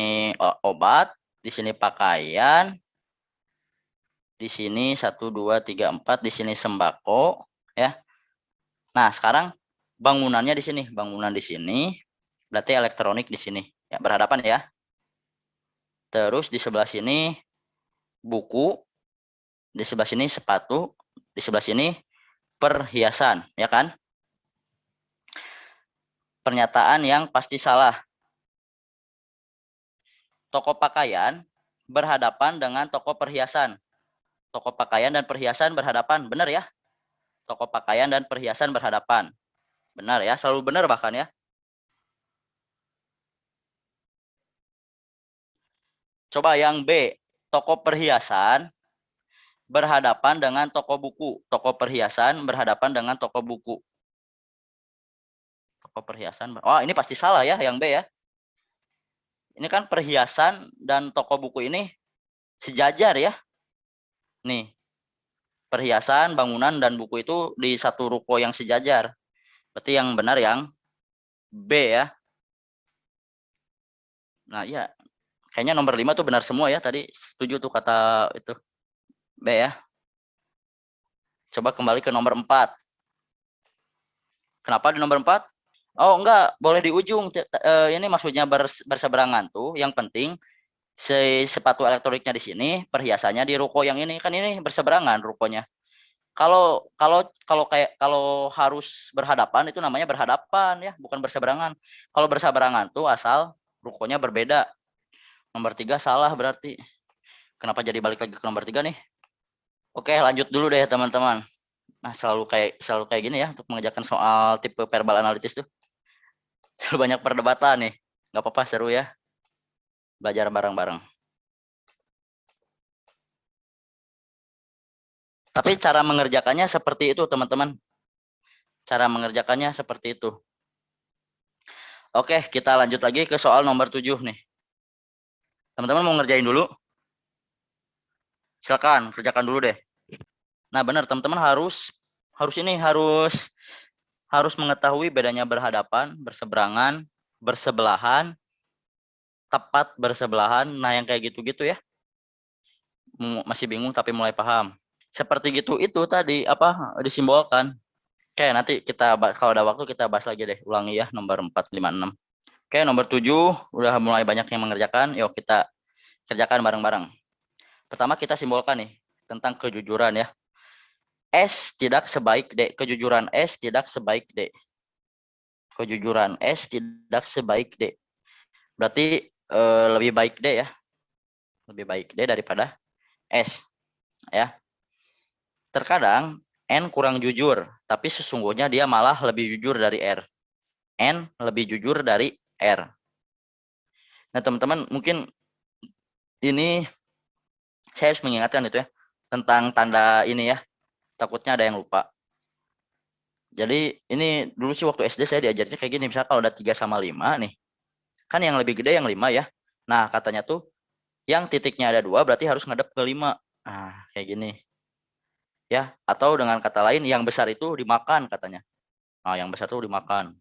obat, di sini pakaian, Di sini 1, 2, 3, 4. Di sini sembako, ya. Nah, sekarang bangunannya di sini. Bangunan di sini. Berarti elektronik di sini. Ya, berhadapan ya. Terus di sebelah sini buku. Di sebelah sini sepatu. Di sebelah sini perhiasan, ya kan? Pernyataan yang pasti salah. Toko pakaian berhadapan dengan toko perhiasan. Toko pakaian dan perhiasan berhadapan, benar ya? Toko pakaian dan perhiasan berhadapan. Benar ya, selalu benar bahkan ya. Coba yang B, toko perhiasan berhadapan dengan toko buku. Toko perhiasan berhadapan dengan toko buku. Toko perhiasan. Oh, ini pasti salah ya, yang B ya. Ini kan perhiasan dan toko buku ini sejajar ya. Nih, perhiasan, bangunan, dan buku itu di satu ruko yang sejajar. Berarti yang benar yang B ya. Nah, iya. Kayaknya nomor 5 tuh benar semua ya. Tadi setuju tuh kata itu. B ya. Coba kembali ke nomor 4. Kenapa di nomor 4? Oh, enggak. Boleh di ujung. Ini maksudnya berseberangan tuh. Yang penting sepatu elektroniknya di sini, perhiasannya di ruko yang ini. Kan ini berseberangan rukonya. Kalau harus berhadapan itu namanya berhadapan ya, bukan berseberangan. Kalau berseberangan tuh asal rukonya berbeda. Nomor 3 salah berarti. Kenapa jadi balik lagi ke nomor 3 nih? Oke, lanjut dulu deh teman-teman. Nah, selalu kayak gini ya untuk mengerjakan soal tipe verbal analitis tuh. Selalu banyak perdebatan nih. Nggak apa-apa, seru ya. Belajar bareng-bareng. Tapi cara mengerjakannya seperti itu, teman-teman. Cara mengerjakannya seperti itu. Oke, kita lanjut lagi ke soal nomor 7 nih. Teman-teman mau ngerjain dulu? Silakan, kerjakan dulu deh. Nah, benar teman-teman harus mengetahui bedanya berhadapan, berseberangan, bersebelahan, tepat bersebelahan. Nah, yang kayak gitu-gitu ya. Masih bingung tapi mulai paham. Seperti gitu itu tadi apa disimbolkan. Oke, nanti kita kalau ada waktu kita bahas lagi deh, ulangi ya nomor 4, 5, 6. Oke, nomor 7 udah mulai banyak yang mengerjakan. Yuk kita kerjakan bareng-bareng. Pertama kita simbolkan nih tentang kejujuran ya. S tidak sebaik D. Kejujuran S tidak sebaik D. Kejujuran S tidak sebaik D. Berarti lebih baik D ya. Lebih baik D daripada S ya. Terkadang N kurang jujur, tapi sesungguhnya dia malah lebih jujur dari R. N lebih jujur dari R. Nah, teman-teman mungkin ini saya harus mengingatkan itu ya tentang tanda ini ya. Takutnya ada yang lupa. Jadi ini dulu sih waktu SD saya diajarnya kayak gini. Misalnya kalau ada 3 sama 5 nih. Kan yang lebih gede yang 5 ya. Nah, katanya tuh yang titiknya ada 2 berarti harus ngadep ke 5. Nah, kayak gini. Ya, atau dengan kata lain yang besar itu dimakan katanya. Nah, yang besar itu dimakan.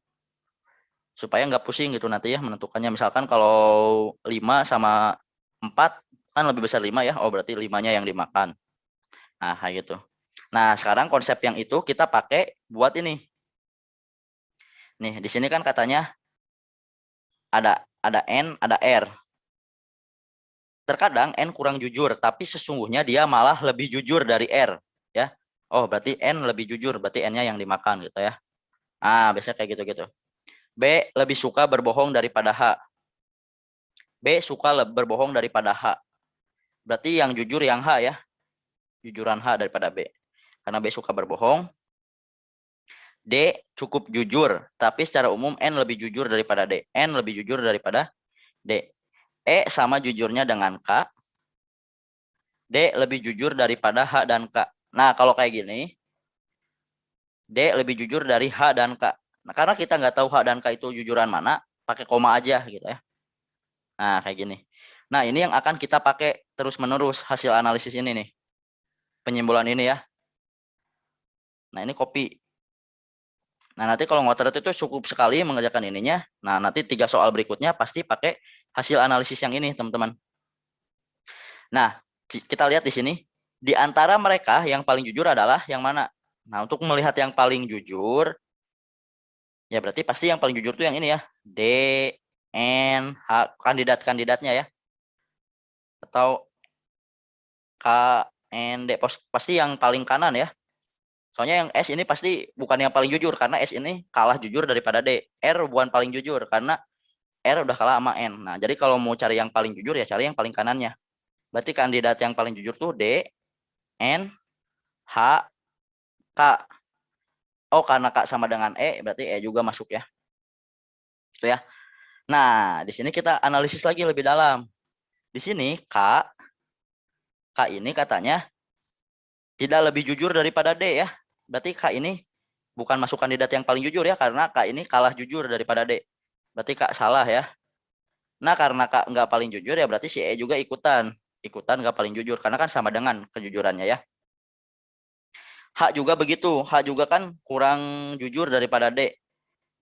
Supaya nggak pusing gitu nanti ya menentukannya. Misalkan kalau 5 sama 4 kan lebih besar 5 ya. Oh, berarti 5-nya yang dimakan. Nah, kayak gitu. Nah, sekarang konsep yang itu kita pakai buat ini. Nih, di sini kan katanya ada N, ada R. Terkadang N kurang jujur, tapi sesungguhnya dia malah lebih jujur dari R, ya. Oh, berarti N lebih jujur, berarti N-nya yang dimakan gitu ya. Ah, biasanya kayak gitu-gitu. B lebih suka berbohong daripada H. B suka berbohong daripada H. Berarti yang jujur yang H ya. Jujuran H daripada B. Karena B suka berbohong. D cukup jujur, tapi secara umum N lebih jujur daripada D. N lebih jujur daripada D. E sama jujurnya dengan K. D lebih jujur daripada H dan K. Nah, kalau kayak gini, D lebih jujur dari H dan K. Nah, karena kita nggak tahu H dan K itu jujuran mana, pakai koma aja gitu ya. Nah, kayak gini. Nah, ini yang akan kita pakai terus-menerus hasil analisis ini nih. Penyimbolan ini ya. Nah, ini copy. Nah, nanti kalau ngotot itu cukup sekali mengerjakan ininya. Nah, nanti 3 soal berikutnya pasti pakai hasil analisis yang ini, teman-teman. Nah, kita lihat di sini. Di antara mereka yang paling jujur adalah yang mana? Nah, untuk melihat yang paling jujur, ya berarti pasti yang paling jujur tuh yang ini ya. D, N, H, kandidat-kandidatnya ya. Atau K, N, D, pasti yang paling kanan ya. Soalnya yang S ini pasti bukan yang paling jujur, karena S ini kalah jujur daripada D. R bukan paling jujur, karena R udah kalah sama N. Nah, jadi kalau mau cari yang paling jujur ya cari yang paling kanannya. Berarti kandidat yang paling jujur tuh D, N, H, K. Oh, karena K sama dengan E, berarti E juga masuk ya. Gitu ya. Nah, di sini kita analisis lagi lebih dalam. Di sini K ini katanya tidak lebih jujur daripada D ya. Berarti K ini bukan masuk kandidat yang paling jujur ya, karena K ini kalah jujur daripada D. Berarti K salah ya. Nah, karena K nggak paling jujur ya berarti si E juga ikutan nggak paling jujur, karena kan sama dengan kejujurannya ya. H juga begitu, H juga kan kurang jujur daripada D.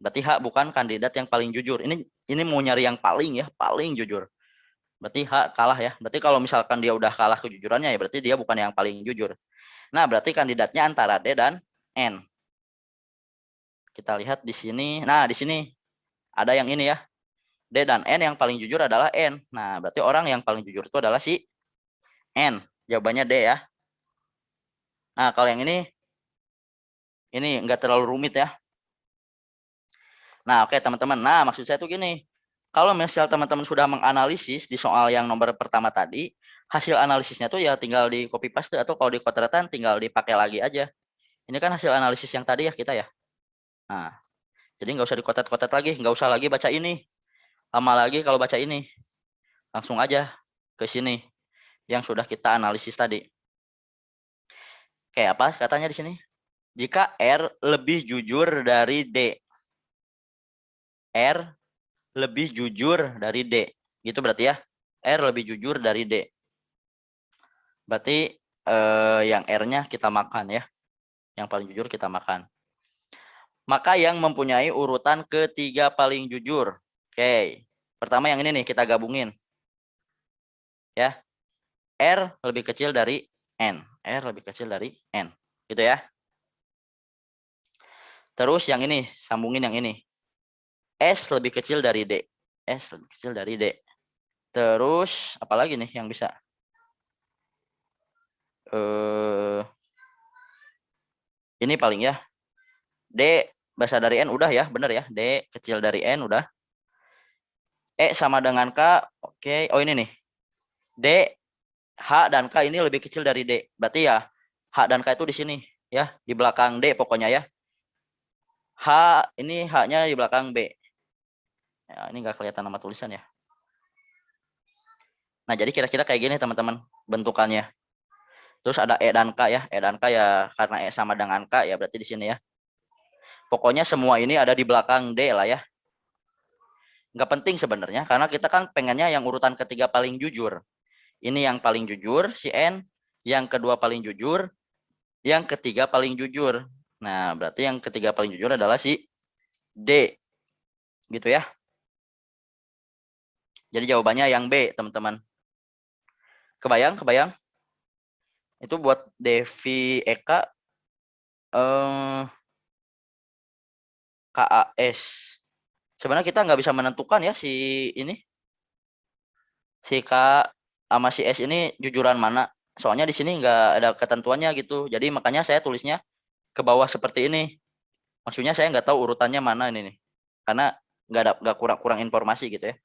Berarti H bukan kandidat yang paling jujur. Ini mau nyari yang paling ya, paling jujur. Berarti H kalah ya. Berarti kalau misalkan dia udah kalah kejujurannya ya berarti dia bukan yang paling jujur. Nah, berarti kandidatnya antara D dan N. Kita lihat di sini. Nah, di sini ada yang ini ya. D dan N, yang paling jujur adalah N. Nah, berarti orang yang paling jujur itu adalah si N. Jawabannya D ya. Nah, kalau yang ini enggak terlalu rumit ya. Nah, oke teman-teman. Nah, maksud saya tuh gini. Kalau misal teman-teman sudah menganalisis di soal yang nomor pertama tadi, hasil analisisnya tuh ya tinggal di copy paste, atau kalau di koteran tinggal dipakai lagi aja. Ini kan hasil analisis yang tadi ya kita ya. Nah, jadi nggak usah dikotet-kotet lagi, nggak usah lagi baca ini. Lama lagi kalau baca ini. Langsung aja ke sini yang sudah kita analisis tadi. Kayak apa katanya di sini? Jika R lebih jujur dari D. R lebih jujur dari D. Gitu berarti ya. R lebih jujur dari D. Berarti yang R-nya kita makan ya. Yang paling jujur kita makan. Maka yang mempunyai urutan ketiga paling jujur. Oke. Pertama yang ini nih kita gabungin. Ya. R lebih kecil dari N. R lebih kecil dari N. Gitu ya. Terus yang ini, sambungin yang ini. S lebih kecil dari D. S lebih kecil dari D. Terus, apalagi nih yang bisa? Ini paling ya. D besar dari N udah ya, bener ya. D kecil dari N udah. E sama dengan K, oke. Oh ini nih. D, H dan K ini lebih kecil dari D. Berarti ya, H dan K itu di sini. Ya, di belakang D pokoknya ya. H, ini H-nya di belakang B. Ya, ini nggak kelihatan nama tulisan ya. Nah, jadi kira-kira kayak gini teman-teman bentukannya. Terus ada E dan K ya. E dan K ya karena E sama dengan K ya berarti di sini ya. Pokoknya semua ini ada di belakang D lah ya. Nggak penting sebenarnya karena kita kan pengennya yang urutan ketiga paling jujur. Ini yang paling jujur si N, yang kedua paling jujur, yang ketiga paling jujur. Nah, berarti yang ketiga paling jujur adalah si D. Gitu ya. Jadi jawabannya yang B, teman-teman. Kebayang? Itu buat Devi Eka KAS. Sebenarnya kita nggak bisa menentukan ya si ini. Si K sama si S ini jujuran mana. Soalnya di sini nggak ada ketentuannya gitu. Jadi makanya saya tulisnya ke bawah seperti ini. Maksudnya saya nggak tahu urutannya mana ini nih. Karena nggak kurang informasi gitu ya.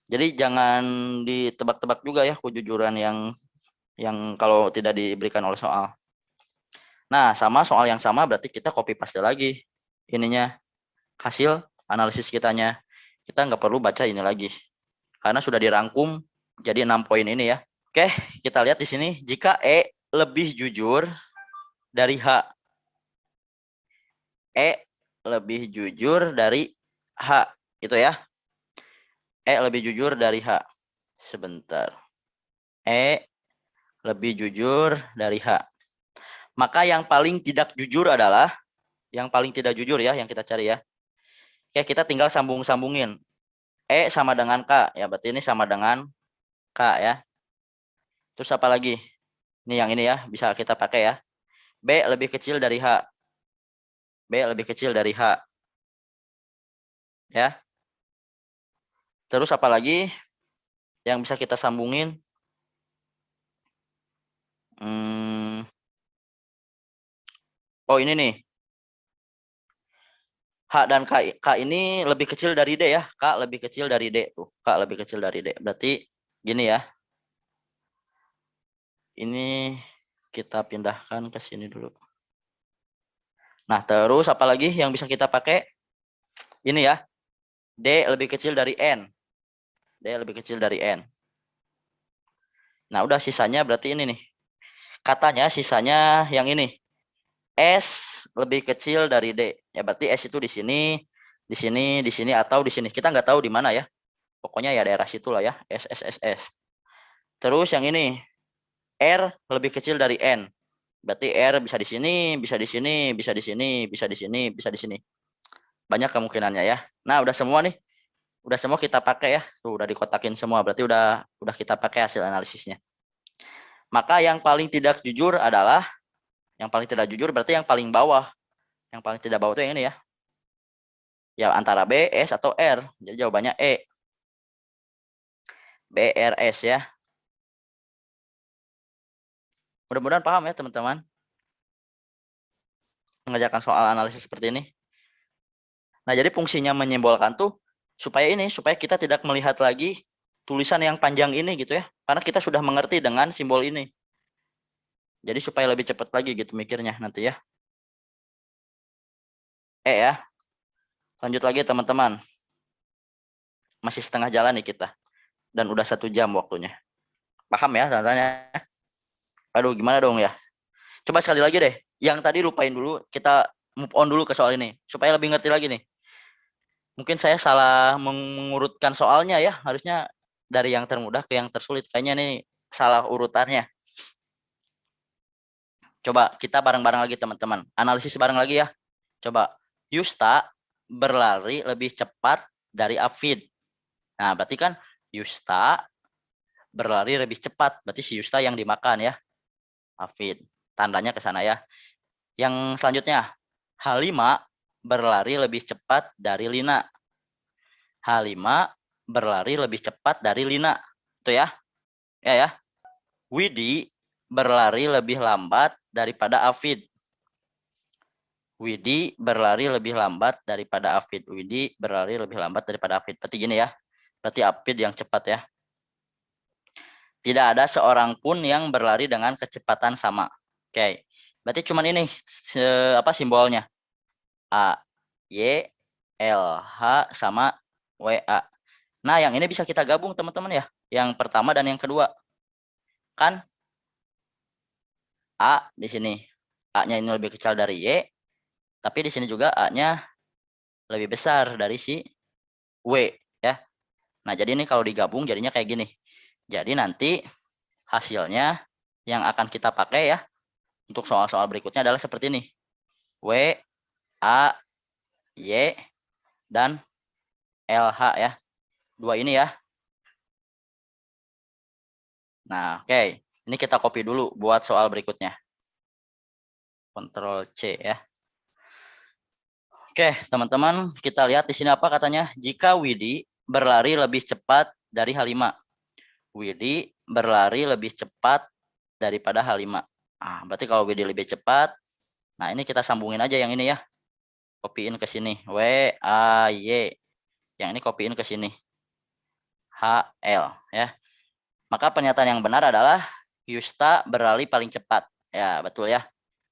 Jadi jangan ditebak-tebak juga ya kejujuran yang kalau tidak diberikan oleh soal. Nah, sama soal yang sama berarti kita copy paste lagi ininya hasil analisis kitanya. Kita nggak perlu baca ini lagi karena sudah dirangkum jadi 6 poin ini ya. Oke, kita lihat di sini jika E lebih jujur dari H. E lebih jujur dari H, itu ya. E lebih jujur dari H. Sebentar. E lebih jujur dari H. Maka yang paling tidak jujur adalah yang paling tidak jujur ya yang kita cari ya. Oke, kita tinggal sambung-sambungin. E sama dengan K, ya berarti ini sama dengan K ya. Terus apa lagi? Ini yang ini ya, bisa kita pakai ya. B lebih kecil dari H. B lebih kecil dari H. Ya. Terus apalagi yang bisa kita sambungin? Oh ini nih. H dan K ini lebih kecil dari D ya. K lebih kecil dari D. Tuh, K lebih kecil dari D. Berarti gini ya. Ini kita pindahkan ke sini dulu. Nah, terus apalagi yang bisa kita pakai? Ini ya. D lebih kecil dari N. D lebih kecil dari N. Nah, udah sisanya berarti ini nih. Katanya sisanya yang ini. S lebih kecil dari D. Ya berarti S itu di sini, di sini, di sini, atau di sini. Kita nggak tahu di mana ya. Pokoknya ya daerah situ lah ya. S, S, S, S. Terus yang ini. R lebih kecil dari N. Berarti R bisa di sini, bisa di sini, bisa di sini, bisa di sini, bisa di sini. Banyak kemungkinannya ya. Nah, udah semua nih. Udah semua kita pakai ya. Tuh udah dikotakin semua. Berarti udah kita pakai hasil analisisnya. Maka yang paling tidak jujur adalah berarti yang paling bawah. Yang paling tidak bawah itu yang ini ya. Ya antara B, S atau R. Jadi jawabannya E. B, R, S ya. Mudah-mudahan paham ya teman-teman. Mengerjakan soal analisis seperti ini. Nah, jadi fungsinya menyimbolkan tuh supaya kita tidak melihat lagi tulisan yang panjang ini gitu ya. Karena kita sudah mengerti dengan simbol ini. Jadi supaya lebih cepat lagi gitu mikirnya nanti ya. Ya. Lanjut lagi teman-teman. Masih setengah jalan nih kita. Dan udah 1 jam waktunya. Paham ya tanya? Aduh gimana dong ya. Coba sekali lagi deh. Yang tadi lupain dulu. Kita move on dulu ke soal ini. Supaya lebih ngerti lagi nih. Mungkin saya salah mengurutkan soalnya ya. Harusnya dari yang termudah ke yang tersulit. Kayaknya nih salah urutannya. Coba kita bareng-bareng lagi teman-teman. Analisis bareng lagi ya. Coba. Yusta berlari lebih cepat dari Afid. Nah, berarti kan Yusta berlari lebih cepat. Berarti si Yusta yang dimakan ya. Afid. Tandanya ke sana ya. Yang selanjutnya. Halima berlari lebih cepat dari Lina. Halima berlari lebih cepat dari Lina. Itu ya. Ya. Widi berlari lebih lambat daripada Afid. Widi berlari lebih lambat daripada Afid. Widi berlari lebih lambat daripada Afid. Berarti gini ya. Berarti Afid yang cepat ya. Tidak ada seorang pun yang berlari dengan kecepatan sama. Oke. Berarti cuma ini apa simbolnya? A, Y, L, H sama WA. Nah, yang ini bisa kita gabung teman-teman ya. Yang pertama dan yang kedua. Kan A di sini. A-nya ini lebih kecil dari Y. Tapi di sini juga A-nya lebih besar dari si W ya. Nah, jadi ini kalau digabung jadinya kayak gini. Jadi nanti hasilnya yang akan kita pakai ya untuk soal-soal berikutnya adalah seperti ini. W, A, Y, dan LH ya. Dua ini ya. Nah, oke. Ini kita copy dulu buat soal berikutnya. Ctrl C ya. Oke, teman-teman, kita lihat di sini apa katanya. Jika Widi berlari lebih cepat dari H5. Widi berlari lebih cepat daripada H5. Ah, berarti kalau Widi lebih cepat, nah ini kita sambungin aja yang ini ya. Copyin ke sini. W, A, Y. Yang ini copyin ke sini. H, L ya. Maka pernyataan yang benar adalah Yusta berlari paling cepat. Ya, betul ya.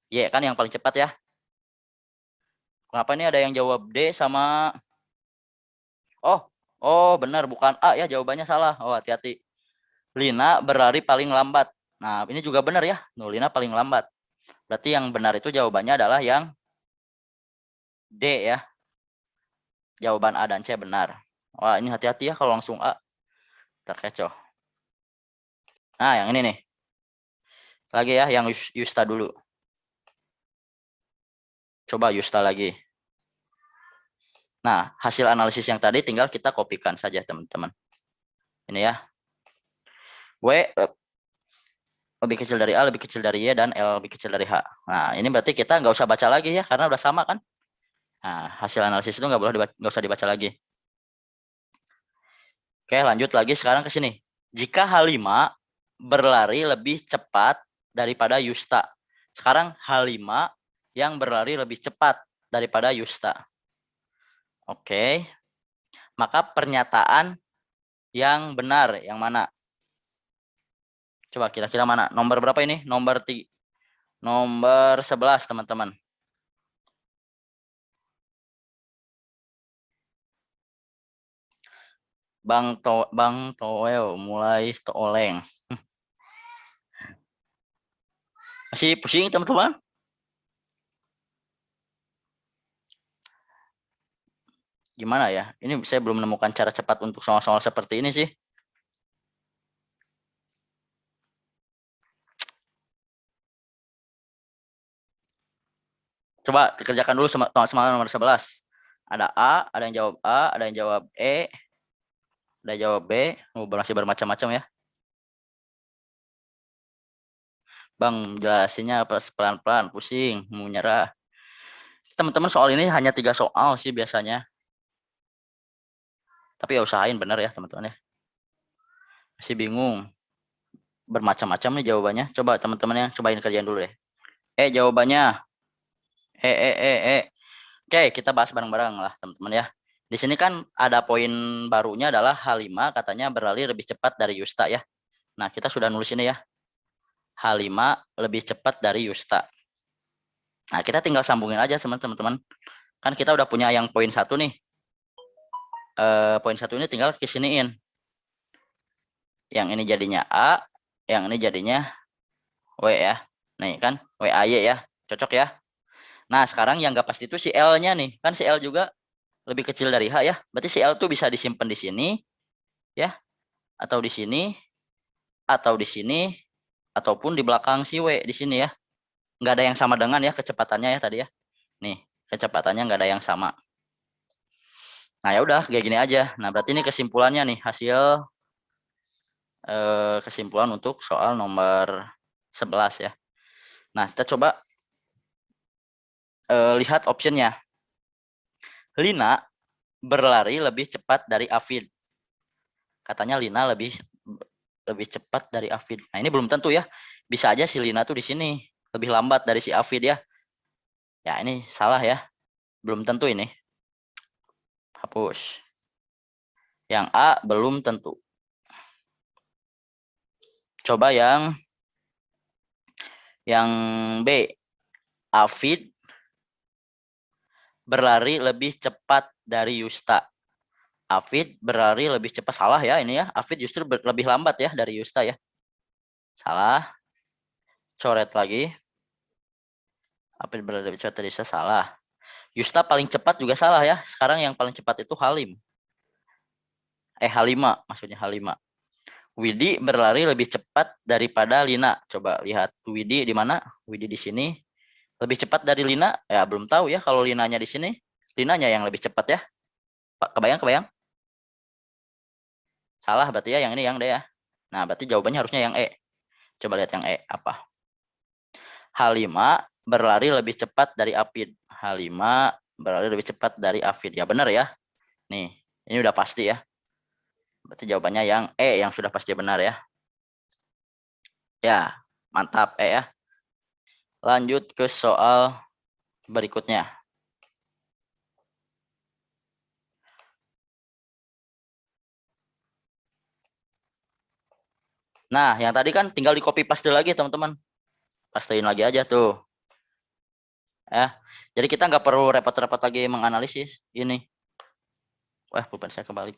Y kan yang paling cepat ya. Kenapa ini ada yang jawab D sama benar bukan A ya, jawabannya salah. Oh, hati-hati. Lina berlari paling lambat. Nah, ini juga benar ya. Lina paling lambat. Berarti yang benar itu jawabannya adalah yang D ya. Jawaban A dan C benar. Wah, ini hati-hati ya kalau langsung A. Terkecoh. Nah, yang ini nih. Lagi ya, yang Yusta dulu. Coba Yusta lagi. Nah, hasil analisis yang tadi tinggal kita kopikan saja, teman-teman. Ini ya. W lebih kecil dari A, lebih kecil dari Y, dan L lebih kecil dari H. Nah, ini berarti kita nggak usah baca lagi ya, karena udah sama kan. Nah, hasil analisis itu nggak usah dibaca lagi. Oke, lanjut lagi sekarang ke sini. Jika H5 berlari lebih cepat daripada Yusta. Sekarang H5 yang berlari lebih cepat daripada Yusta. Oke. Maka pernyataan yang benar yang mana? Coba kira-kira mana? Nomor berapa ini? Nomor 11, teman-teman. Bang Toel mulai toleng. Masih pusing, teman-teman? Gimana ya? Ini saya belum menemukan cara cepat untuk soal-soal seperti ini sih. Coba dikerjakan dulu sama nomor 11. Ada A, ada yang jawab A, ada yang jawab E, ada yang jawab B. Masih bermacam-macam ya. Bang, jelasinnya pelan-pelan, pusing, mau nyerah. Teman-teman, soal ini hanya 3 soal sih biasanya. Tapi ya usahain benar ya, teman-teman ya. Masih bingung. Bermacam-macam nih jawabannya. Coba teman-teman yang cobain kerjaan dulu deh. Jawabannya. Oke, kita bahas bareng-bareng lah, teman-teman ya. Di sini kan ada poin barunya adalah H5 katanya berlari lebih cepat dari Yusta ya. Nah, kita sudah nulis ini ya. H5 lebih cepat dari Yusta. Nah, kita tinggal sambungin aja teman-teman. Kan kita udah punya yang poin 1 nih. Poin 1 ini tinggal kesiniin. Yang ini jadinya A, yang ini jadinya W ya. Nih kan, WAY ya. Cocok ya. Nah, sekarang yang nggak pasti itu si L-nya nih. Kan si L juga lebih kecil dari H ya. Berarti si L tuh bisa disimpan di sini ya, atau di sini, atau di sini, ataupun di belakang si W di sini ya. Nggak ada yang sama dengan ya kecepatannya ya tadi ya. Nih, kecepatannya nggak ada yang sama. Nah, ya udah kayak gini aja. Nah, berarti ini kesimpulannya nih, hasil kesimpulan untuk soal nomor 11 ya. Nah, kita coba lihat optionnya. Lina berlari lebih cepat dari Afid. Katanya Lina lebih cepat dari Afid. Nah, ini belum tentu ya. Bisa aja si Lina tuh di sini lebih lambat dari si Afid ya. Ya, ini salah ya. Belum tentu ini. Hapus. Yang A belum tentu. Coba yang B. Afid berlari lebih cepat dari Yusta. Afid berlari lebih cepat. Salah ya ini ya. Afid justru lebih lambat ya dari Yusta ya. Salah. Coret lagi. Afid berlari lebih cepat dari Yusta. Salah. Yusta paling cepat juga salah ya. Sekarang yang paling cepat itu Halim. H5 maksudnya H5. Widi berlari lebih cepat daripada Lina. Coba lihat Widi di mana? Widi di sini. Lebih cepat dari Lina? Ya belum tahu ya kalau Linanya di sini. Linanya yang lebih cepat ya. Pak, kebayang? Salah berarti ya yang ini yang D ya. Nah, berarti jawabannya harusnya yang E. Coba lihat yang E apa? H5 berlari lebih cepat dari Afid. H5 berlari lebih cepat dari Afid. Ya benar ya. Nih, ini udah pasti ya. Berarti jawabannya yang E yang sudah pasti benar ya. Ya, mantap E ya. Lanjut ke soal berikutnya. Nah, yang tadi kan tinggal di copy paste lagi teman-teman. Pastein lagi aja tuh. Ya, jadi kita nggak perlu repot-repot lagi menganalisis ini. Wah, pulpen saya kebalik.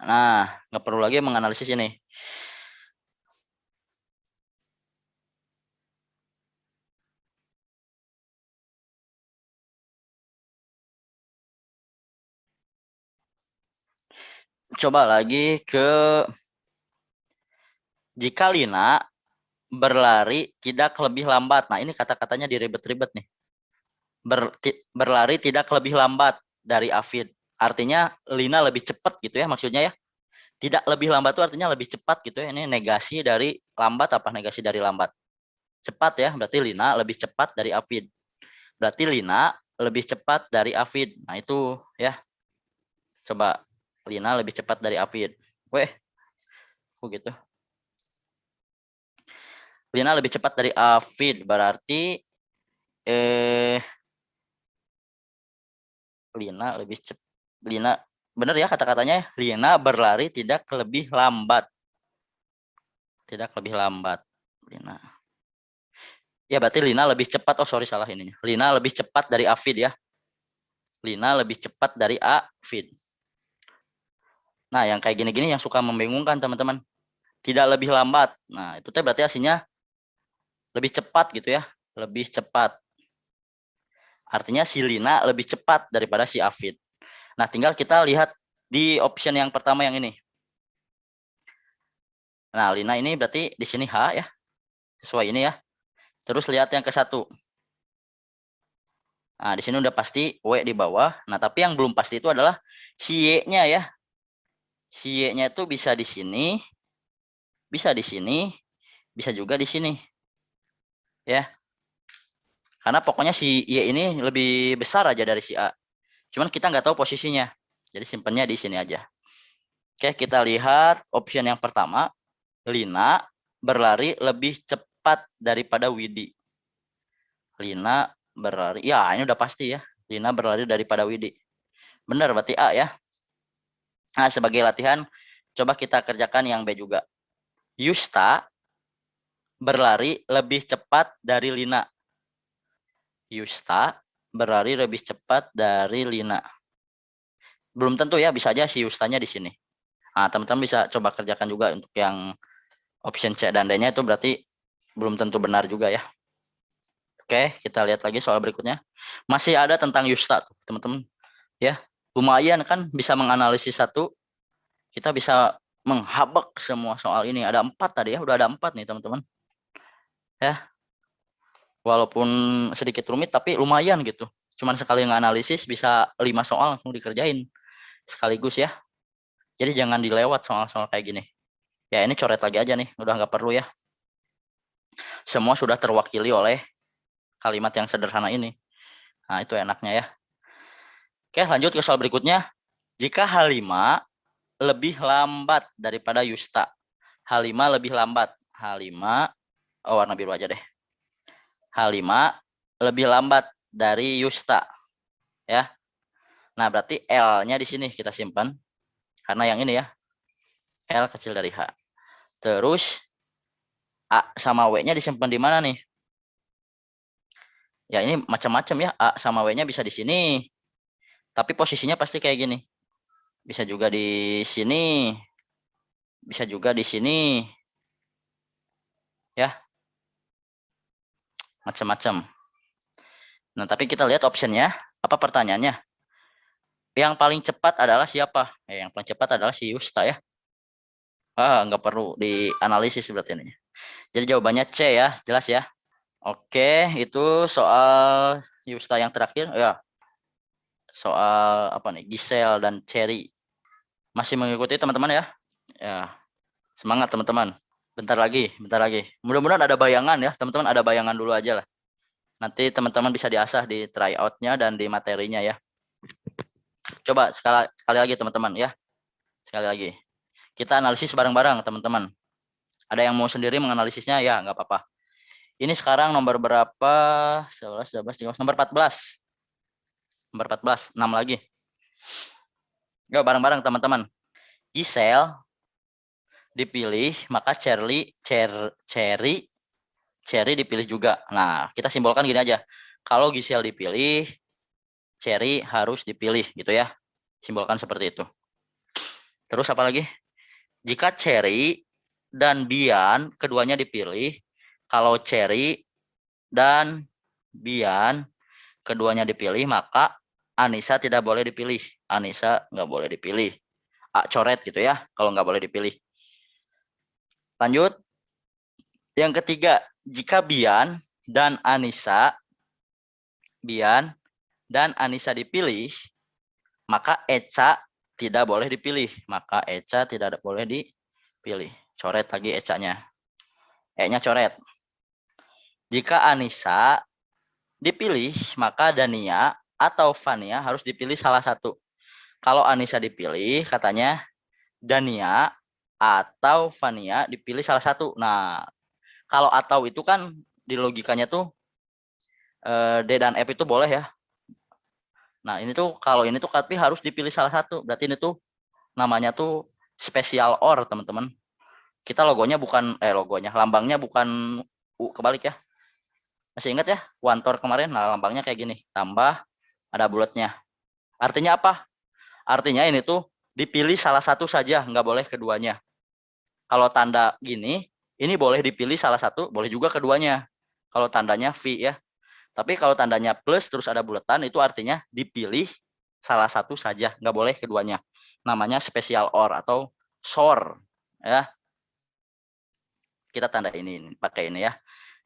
Nah, nggak perlu lagi menganalisis ini. Coba lagi ke jika Lina berlari tidak lebih lambat. Nah, ini kata-katanya diribet-ribet nih. Berlari tidak lebih lambat dari Afid. Artinya Lina lebih cepat gitu ya maksudnya ya. Tidak lebih lambat itu artinya lebih cepat gitu ya. Ini negasi dari lambat, apa negasi dari lambat? Cepat ya, berarti Lina lebih cepat dari Afid. Berarti Lina lebih cepat dari Afid. Nah itu ya. Coba Lina lebih cepat dari Afid. Weh, kok gitu? Lina lebih cepat dari Afid. Berarti Lina lebih cepat. Lina, benar ya kata-katanya? Lina berlari tidak lebih lambat. Tidak lebih lambat. Lina. Ya berarti Lina lebih cepat. Oh sorry salah ininya. Lina lebih cepat dari Afid ya. Lina lebih cepat dari Afid. Nah yang kayak gini-gini yang suka membingungkan teman-teman. Tidak lebih lambat. Nah itu berarti aslinya lebih cepat gitu ya. Lebih cepat. Artinya si Lina lebih cepat daripada si Afid. Nah tinggal kita lihat di option yang pertama yang ini. Nah Lina ini berarti di sini H ya. Sesuai ini ya. Terus lihat yang ke satu. Nah, di sini udah pasti W di bawah. Nah, tapi yang belum pasti itu adalah si Y-nya ya. Si Y-nya itu bisa di sini, bisa di sini, bisa juga di sini. Ya. Karena pokoknya si Y ini lebih besar aja dari si A. Cuman kita nggak tahu posisinya. Jadi simpennya di sini aja. Oke, kita lihat option yang pertama. Lina berlari lebih cepat daripada Widi. Lina berlari. Ya, ini udah pasti ya. Lina berlari daripada Widi. Benar berarti A ya. Nah, sebagai latihan, coba kita kerjakan yang B juga. Yusta berlari lebih cepat dari Lina. Yusta berlari lebih cepat dari Lina. Belum tentu ya, bisa aja si Yustanya di sini. Nah, teman-teman bisa coba kerjakan juga untuk yang option C dan D-nya itu berarti belum tentu benar juga ya. Oke, kita lihat lagi soal berikutnya. Masih ada tentang Yusta, teman-teman. Ya, lumayan kan bisa menganalisis satu. Kita bisa menghabek semua soal ini. Ada 4 tadi ya, udah ada 4 nih teman-teman. Ya, walaupun sedikit rumit tapi lumayan gitu. Cuman sekali nganalisis bisa 5 soal langsung dikerjain sekaligus ya. Jadi jangan dilewat soal-soal kayak gini. Ya ini coret lagi aja nih, udah nggak perlu ya. Semua sudah terwakili oleh kalimat yang sederhana ini. Nah itu enaknya ya. Oke lanjut ke soal berikutnya. Jika Halima lebih lambat daripada Yusta. Halima lebih lambat. Halima, oh warna biru aja deh. Halima lebih lambat dari Yusta. Ya. Nah, berarti L-nya di sini kita simpan. Karena yang ini ya. L kecil dari H. Terus A sama W-nya disimpan di mana nih? Ya, ini macam-macam ya. A sama W-nya bisa di sini. Tapi posisinya pasti kayak gini. Bisa juga di sini. Bisa juga di sini. Ya. Macam-macam. Nah, tapi kita lihat optionnya. Apa pertanyaannya? Yang paling cepat adalah siapa? Yang paling cepat adalah si Yusta ya. Nggak perlu dianalisis berarti ini. Jadi jawabannya C ya, jelas ya. Oke, itu soal Yusta yang terakhir. Ya, soal apa nih? Giselle dan Cherry. Masih mengikuti teman-teman ya? Ya, semangat teman-teman. Bentar lagi, bentar lagi. Mudah-mudahan ada bayangan ya, teman-teman ada bayangan dulu aja lah. Nanti teman-teman bisa diasah di tryout-nya dan di materinya ya. Coba sekali lagi teman-teman ya. Sekali lagi. Kita analisis bareng-bareng teman-teman. Ada yang mau sendiri menganalisisnya ya nggak apa-apa. Ini sekarang nomor berapa? 11, 12, 13, nomor 14. Nomor 14, 6 lagi. Yuk bareng-bareng teman-teman. Giselle dipilih, maka Cherry dipilih juga. Nah, kita simbolkan gini aja. Kalau Giselle dipilih, Cherry harus dipilih gitu ya. Simbolkan seperti itu. Terus apa lagi? Jika Cherry dan Bian keduanya dipilih, kalau Cherry dan Bian keduanya dipilih, maka Anissa tidak boleh dipilih. Anissa nggak boleh dipilih. A coret gitu ya, kalau nggak boleh dipilih. Lanjut. Yang ketiga, jika Bian dan Anissa dipilih, maka Eca tidak boleh dipilih. Maka Eca tidak boleh dipilih. Coret lagi Eca-nya. E-nya coret. Jika Anissa dipilih, maka Dania atau Fania harus dipilih salah satu. Kalau Anissa dipilih, katanya Dania atau Fania dipilih salah satu. Nah, kalau atau itu kan di logikanya tuh D dan F itu boleh ya. Nah, ini tuh kalau ini tuh tapi harus dipilih salah satu. Berarti ini tuh namanya tuh special or, teman-teman. Kita logonya bukan lambangnya bukan U, kebalik ya. Masih ingat ya, Wantor kemarin? Nah, lambangnya kayak gini. Tambah, ada bulatnya. Artinya apa? Artinya ini tuh dipilih salah satu saja, nggak boleh keduanya. Kalau tanda gini, ini boleh dipilih salah satu, boleh juga keduanya. Kalau tandanya V ya. Tapi kalau tandanya plus terus ada bulatan, itu artinya dipilih salah satu saja, nggak boleh keduanya. Namanya special or atau SOR. Ya. Kita tanda ini, pakai ini ya.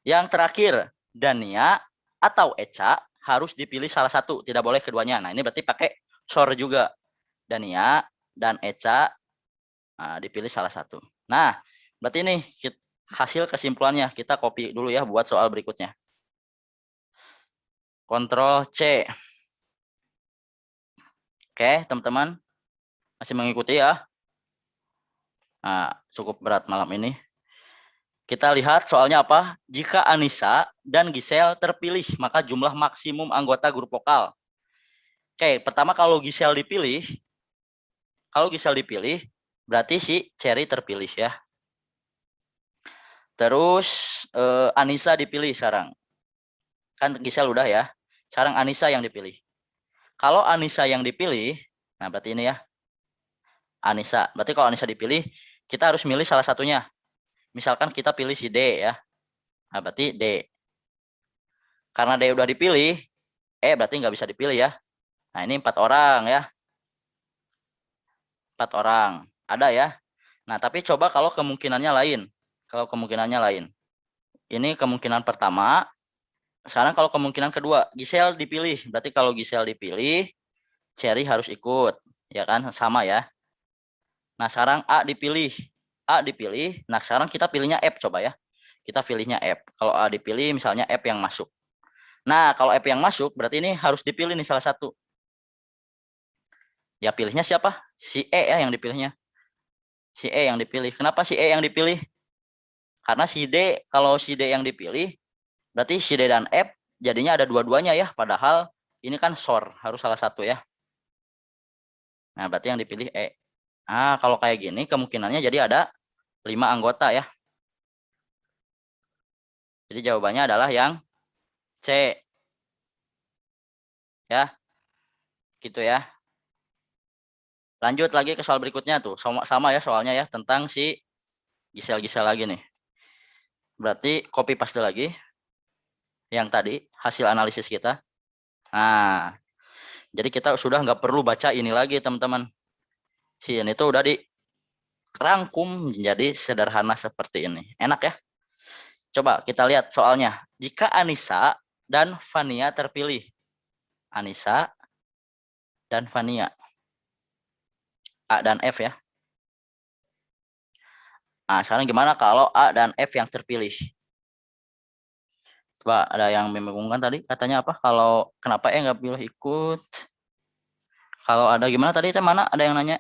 Yang terakhir, Dania atau Eca harus dipilih salah satu, tidak boleh keduanya. Nah, ini berarti pakai SOR juga. Dania dan Eca dipilih salah satu. Nah, berarti ini hasil kesimpulannya. Kita copy dulu ya buat soal berikutnya. Ctrl C. Oke, teman-teman. Masih mengikuti ya? Nah, cukup berat malam ini. Kita lihat soalnya apa? Jika Anissa dan Giselle terpilih, maka jumlah maksimum anggota grup vokal. Oke, pertama kalau Giselle dipilih, berarti si Cherry terpilih ya. Terus Anissa dipilih sekarang. Kan Giselle udah ya. Sekarang Anissa yang dipilih. Kalau Anissa yang dipilih, nah berarti ini ya. Anissa. Berarti kalau Anissa dipilih, kita harus milih salah satunya. Misalkan kita pilih si D ya. Nah, berarti D. Karena D udah dipilih, berarti nggak bisa dipilih ya. Nah, ini 4 orang ya. 4 orang. Ada ya. Nah, tapi coba kalau kemungkinannya lain. Ini kemungkinan pertama. Sekarang kalau kemungkinan kedua, Giselle dipilih. Berarti kalau Giselle dipilih, Cherry harus ikut. Ya kan? Sama ya. Nah, sekarang A dipilih. Nah, sekarang kita pilihnya F coba ya. Kita pilihnya F. Kalau A dipilih, misalnya F yang masuk. Nah, kalau F yang masuk, berarti ini harus dipilih nih salah satu. Ya, pilihnya siapa? Si E ya yang dipilihnya. Si E yang dipilih. Kenapa si E yang dipilih? Karena si D, kalau si D yang dipilih, berarti si D dan F jadinya ada dua-duanya ya. Padahal ini kan SOR, harus salah satu ya. Nah, berarti yang dipilih E. Nah, kalau kayak gini kemungkinannya jadi ada 5 anggota ya. Jadi jawabannya adalah yang C. Ya. Gitu ya. Lanjut lagi ke soal berikutnya tuh. Sama ya soalnya ya, tentang si Giselle lagi nih. Berarti copy paste lagi yang tadi hasil analisis kita. Nah, jadi kita sudah nggak perlu baca ini lagi teman-teman. Si ini tuh udah dirangkum menjadi sederhana seperti ini. Enak ya? Coba kita lihat soalnya. Jika Anissa dan Fania terpilih. Anissa dan Fania. A dan F ya. Nah, sekarang gimana kalau A dan F yang terpilih? Coba ada yang membingungkan tadi. Katanya apa? Kalau kenapa E nggak pilih ikut? Kalau ada gimana tadi? Mana? Ada yang nanya.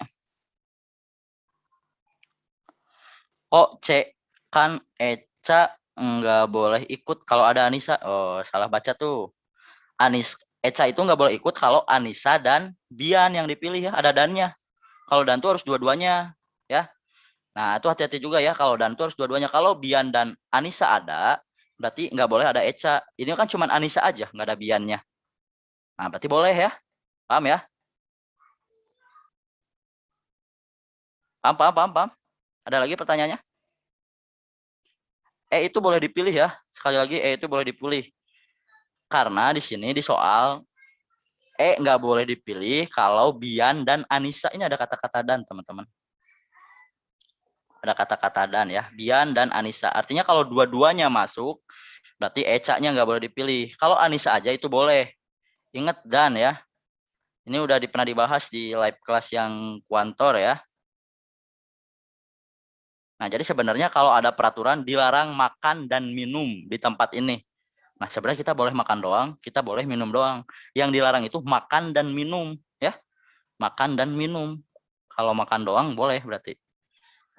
Kok C kan Eca nggak boleh ikut kalau ada Anissa? Oh, salah baca tuh. Eca itu nggak boleh ikut kalau Anissa dan Bian yang dipilih ya. Ada dannya. Kalau dan tuh harus dua-duanya ya. Nah, itu hati-hati juga ya. Kalau dan tuh harus dua-duanya. Kalau Bian dan Anissa ada, berarti nggak boleh ada Eca. Ini kan cuma Anissa aja, nggak ada Biannya. Nah, berarti boleh ya. Paham ya? Paham. Ada lagi pertanyaannya? Itu boleh dipilih ya. Sekali lagi, itu boleh dipilih. Karena di sini di soal, nggak boleh dipilih kalau Bian dan Anissa. Ini ada kata-kata dan, teman-teman. Ada kata-kata dan ya. Bian dan Anissa. Artinya kalau dua-duanya masuk, berarti Eca-nya nggak boleh dipilih. Kalau Anissa aja itu boleh. Ingat dan ya. Ini udah pernah dibahas di live kelas yang kuantor ya. Nah, jadi sebenarnya kalau ada peraturan dilarang makan dan minum di tempat ini. Nah, sebenarnya kita boleh makan doang, kita boleh minum doang. Yang dilarang itu makan dan minum, ya. Makan dan minum. Kalau makan doang boleh berarti.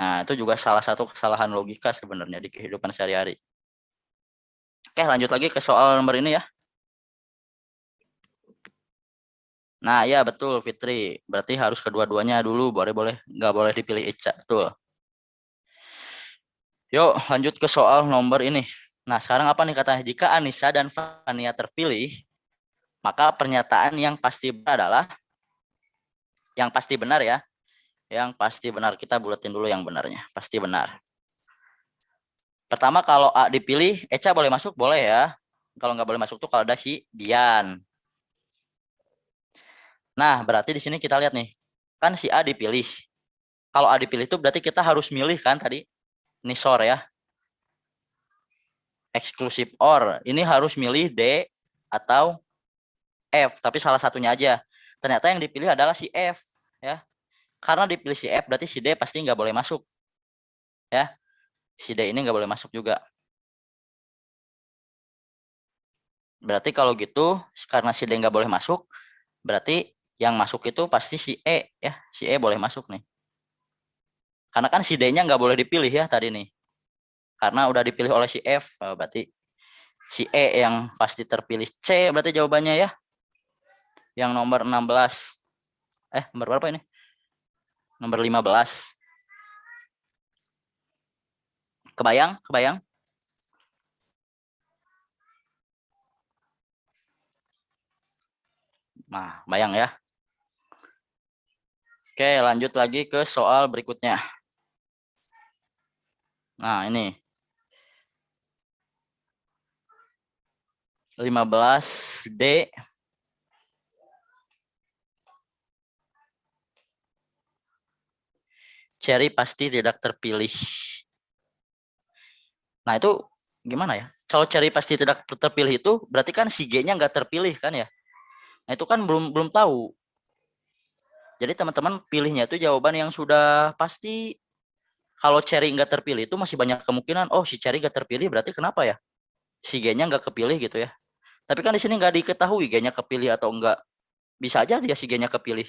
Nah, itu juga salah satu kesalahan logika sebenarnya di kehidupan sehari-hari. Oke, lanjut lagi ke soal nomor ini ya. Nah, ya betul Fitri. Berarti harus kedua-duanya dulu, boleh nggak boleh dipilih Ica, betul. Yuk, lanjut ke soal nomor ini. Nah, sekarang apa nih katanya? Jika Anissa dan Fania terpilih, maka pernyataan yang pasti benar adalah yang pasti benar ya. Yang pasti benar, kita buletin dulu yang benarnya. Pasti benar. Pertama, kalau A dipilih, Eca boleh masuk? Boleh ya. Kalau nggak boleh masuk tuh kalau ada si Dian. Nah, berarti di sini kita lihat nih. Kan si A dipilih. Kalau A dipilih itu berarti kita harus milih kan tadi. Nisor ya. Eksklusif OR. Ini harus milih D atau F. Tapi salah satunya aja. Ternyata yang dipilih adalah si F. Ya. Karena dipilih si F, berarti si D pasti nggak boleh masuk. Ya. Si D ini nggak boleh masuk juga. Berarti kalau gitu, karena si D nggak boleh masuk, berarti yang masuk itu pasti si E. Ya. Si E boleh masuk nih. Karena kan si D-nya nggak boleh dipilih ya tadi nih. Karena udah dipilih oleh si F, berarti si E yang pasti terpilih. C berarti jawabannya ya. Yang nomor 16. Nomor berapa ini? Nomor 15. Kebayang? Kebayang? Nah, bayang ya. Oke, lanjut lagi ke soal berikutnya. Nah, ini. 15D. Cherry pasti tidak terpilih. Nah, itu gimana ya? Kalau Cherry pasti tidak terpilih itu berarti kan si G-nya nggak terpilih kan ya? Nah, itu kan belum belum tahu. Jadi teman-teman pilihnya itu jawaban yang sudah pasti. Kalau Cherry nggak terpilih itu masih banyak kemungkinan. Oh, si Cherry nggak terpilih berarti kenapa ya? Si G-nya nggak kepilih gitu ya. Tapi kan di sini nggak diketahui G-nya kepilih atau enggak. Bisa aja dia si G-nya kepilih.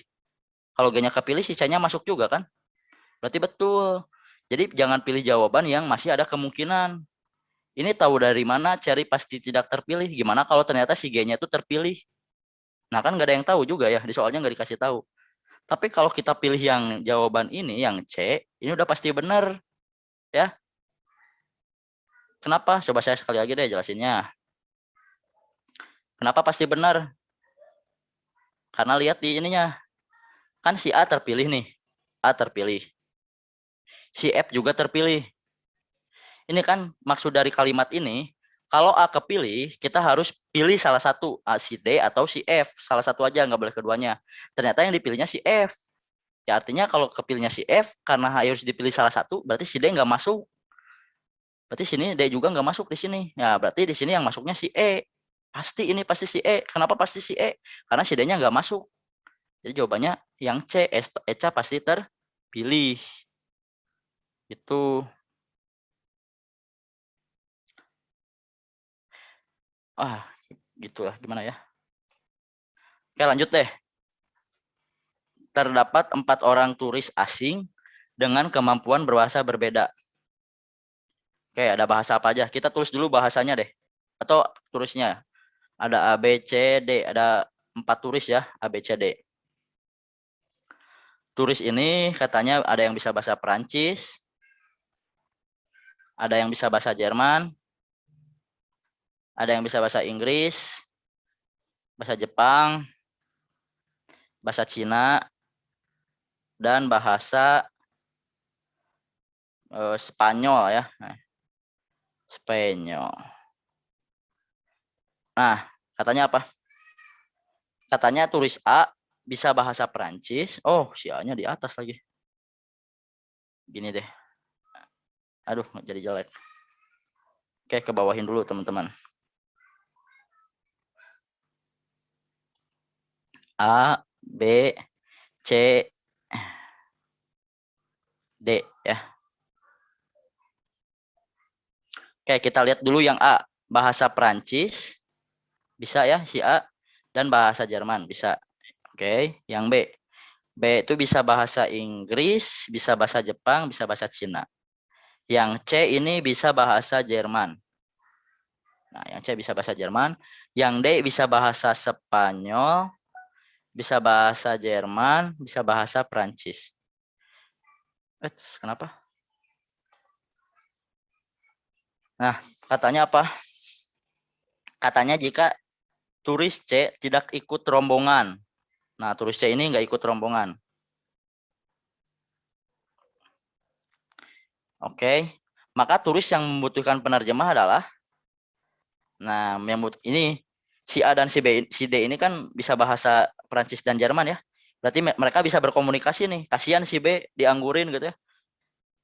Kalau G-nya kepilih, si C-nya masuk juga kan? Berarti betul. Jadi jangan pilih jawaban yang masih ada kemungkinan. Ini tahu dari mana Cherry pasti tidak terpilih. Gimana kalau ternyata si G-nya itu terpilih? Nah kan nggak ada yang tahu juga ya. Di soalnya nggak dikasih tahu. Tapi kalau kita pilih yang jawaban ini, yang C, ini udah pasti benar. Ya. Kenapa? Coba saya sekali lagi deh jelasinnya. Kenapa pasti benar? Karena lihat di ininya. Kan si A terpilih nih. A terpilih. Si F juga terpilih. Ini kan maksud dari kalimat ini, kalau A kepilih, kita harus pilih salah satu, A si D atau si F. Salah satu aja, nggak boleh keduanya. Ternyata yang dipilihnya si F. Ya artinya kalau kepilihnya si F, karena harus dipilih salah satu, berarti si D nggak masuk. Berarti sini D juga nggak masuk di sini. Ya berarti di sini yang masuknya si E. Pasti ini pasti si E. Kenapa pasti si E? Karena si D-nya nggak masuk. Jadi jawabannya yang C, Eca pasti terpilih. Itu. Ah, gitulah gimana ya. Oke lanjut deh. Terdapat 4 orang turis asing dengan kemampuan berbahasa berbeda. Oke, ada bahasa apa aja? Kita tulis dulu bahasanya deh. Atau tulisnya. Ada A, B, C, D. Ada 4 turis ya, A, B, C, D. Turis ini katanya ada yang bisa bahasa Perancis, ada yang bisa bahasa Jerman, ada yang bisa bahasa Inggris, bahasa Jepang, bahasa Cina, dan bahasa Spanyol ya. Spanyol. Nah, katanya apa? Katanya turis A bisa bahasa Perancis. Oh, si A-nya di atas lagi. Gini deh. Aduh, jadi jelek. Oke, ke bawahin dulu teman-teman. A B, C, D ya. Oke, kita lihat dulu yang A, bahasa Prancis bisa ya si A, dan bahasa Jerman bisa. Oke, yang B. B itu bisa bahasa Inggris, bisa bahasa Jepang, bisa bahasa Cina. Yang C ini bisa bahasa Jerman. Nah, yang C bisa bahasa Jerman. Yang D bisa bahasa Spanyol, bisa bahasa Jerman, bisa bahasa Prancis. Kenapa? Nah, katanya apa? Katanya jika turis C tidak ikut rombongan. Nah, turis C ini nggak ikut rombongan. Oke, maka turis yang membutuhkan penerjemah adalah, nah, ini si A dan si D ini kan bisa bahasa Prancis dan Jerman ya. Berarti mereka bisa berkomunikasi nih. Kasihan si B dianggurin gitu ya.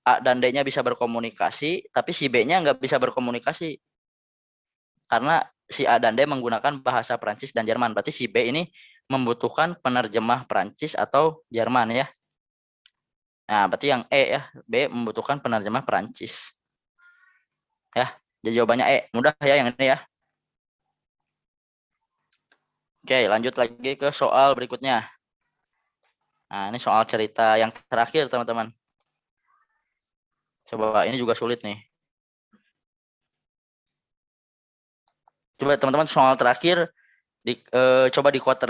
A dan D-nya bisa berkomunikasi, tapi si B-nya nggak bisa berkomunikasi. Karena si A dan D menggunakan bahasa Prancis dan Jerman. Berarti si B ini membutuhkan penerjemah Prancis atau Jerman ya. Nah, berarti yang E ya, B membutuhkan penerjemah Prancis. Ya, jadi jawabannya E. Mudah ya yang ini ya. Oke, lanjut lagi ke soal berikutnya. Nah, ini soal cerita yang terakhir, teman-teman. Coba, ini juga sulit nih. Coba teman-teman soal terakhir coba di quote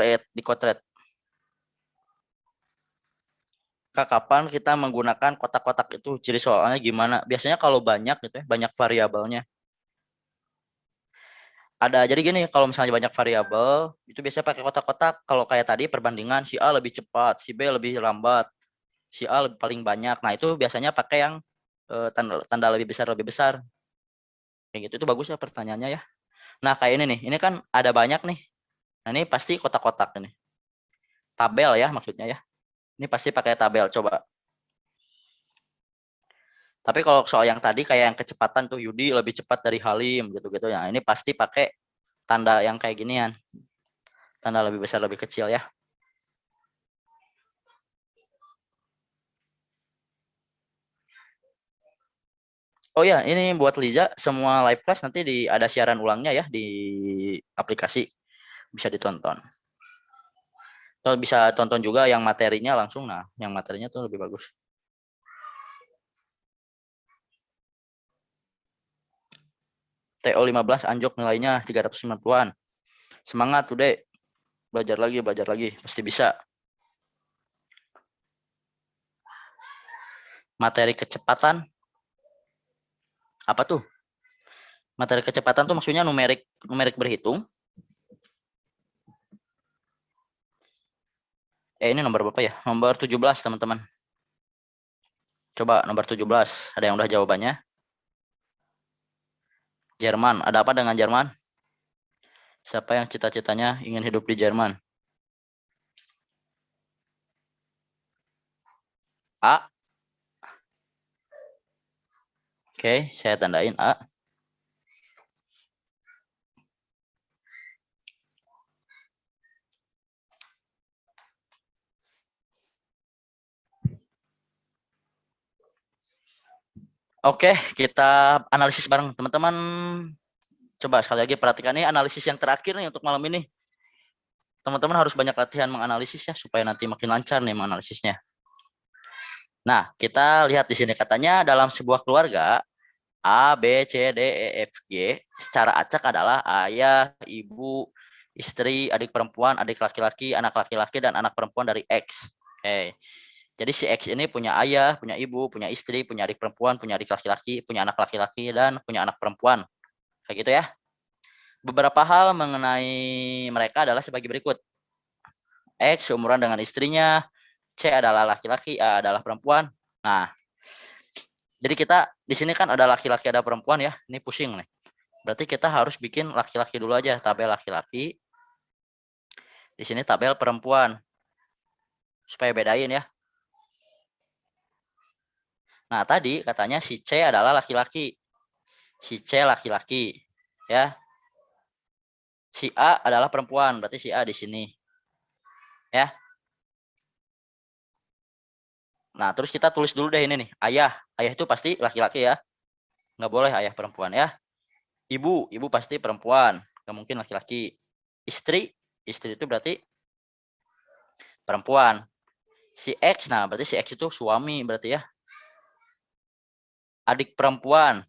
kapan kita menggunakan kotak-kotak itu, ciri soalnya gimana? Biasanya kalau banyak gitu ya, banyak variabelnya. Jadi gini, kalau misalnya banyak variabel, itu biasanya pakai kotak-kotak. Kalau kayak tadi perbandingan si A lebih cepat, si B lebih lambat, si A paling banyak. Nah, itu biasanya pakai yang tanda lebih besar. Kayak gitu itu bagus ya pertanyaannya ya. Nah, kayak ini nih. Ini kan ada banyak nih. Nah, ini pasti kotak-kotak ini. Tabel ya maksudnya ya. Ini pasti pakai tabel coba. Tapi kalau soal yang tadi kayak yang kecepatan tuh Yudi lebih cepat dari Halim gitu-gitu ya. Ini pasti pakai tanda yang kayak ginian. Tanda lebih besar lebih kecil ya. Oh ya, ini buat Liza semua live class nanti ada siaran ulangnya ya di aplikasi, bisa ditonton. Atau bisa tonton juga yang materinya langsung. Nah, yang materinya tuh lebih bagus. TO 15 anjok nilainya 390-an. Semangat tuh, Dek. Belajar lagi, pasti bisa. Materi kecepatan apa tuh? Materi kecepatan tuh maksudnya numerik berhitung. Ini nomor berapa ya? Nomor 17, teman-teman. Coba nomor 17. Ada yang udah jawabannya? Jerman. Ada apa dengan Jerman? Siapa yang cita-citanya ingin hidup di Jerman? A. Oke, saya tandain A. Oke, kita analisis bareng teman-teman. Coba sekali lagi perhatikan ini analisis yang terakhir nih untuk malam ini. Teman-teman harus banyak latihan menganalisis ya supaya nanti makin lancar nih menganalisisnya. Nah, kita lihat di sini katanya dalam sebuah keluarga A, B, C, D, E, F, G secara acak adalah ayah, ibu, istri, adik perempuan, adik laki-laki, dan anak perempuan dari X. Oke. Jadi si X ini punya ayah, punya ibu, punya istri, punya adik perempuan, punya adik laki-laki, punya anak laki-laki, dan punya anak perempuan. Kayak gitu ya. Beberapa hal mengenai mereka adalah sebagai berikut. X seumuran dengan istrinya, C adalah laki-laki, A adalah perempuan. Nah, jadi kita di sini kan ada laki-laki, ada perempuan ya. Ini pusing nih. Berarti kita harus bikin laki-laki dulu aja, tabel laki-laki. Di sini tabel perempuan. Supaya bedain ya. Nah, tadi katanya si C adalah laki-laki. Si C laki-laki. Ya. Si A adalah perempuan, berarti si A di sini. Ya. Nah, terus kita tulis dulu deh ini nih. Ayah. Ayah itu pasti laki-laki ya. Nggak boleh ayah perempuan ya. Ibu. Ibu pasti perempuan. Nggak mungkin laki-laki. Istri. Istri itu berarti perempuan. Si X. Nah, berarti si X itu suami berarti ya. Adik perempuan.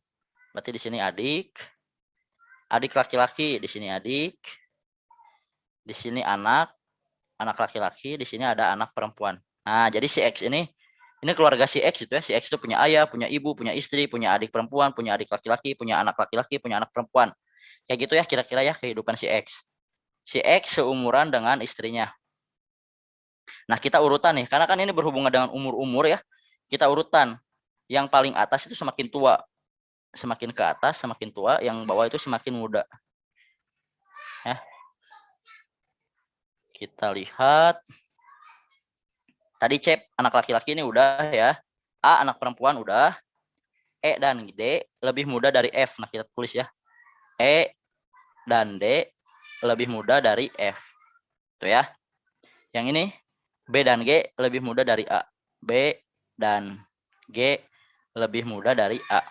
Berarti di sini adik. Adik laki-laki. Di sini adik. Di sini anak. Anak laki-laki. Di sini ada anak perempuan. Nah, jadi si X ini keluarga si X itu ya. Si X itu punya ayah, punya ibu, punya istri, punya adik perempuan, punya adik laki-laki, punya anak laki-laki, punya anak perempuan. Kayak gitu ya kira-kira ya kehidupan si X. Si X seumuran dengan istrinya. Nah, kita urutan nih. Karena kan ini berhubungan dengan umur-umur ya. Kita urutan. Yang paling atas itu semakin tua. Semakin ke atas, semakin tua. Yang bawah itu semakin muda. Ya. Kita lihat. Tadi C anak laki-laki ini udah ya. A anak perempuan udah. E dan D lebih muda dari F. Nah, kita tulis ya. E dan D lebih muda dari F. Tuh ya. Yang ini B dan G lebih muda dari A. B dan G lebih muda dari A.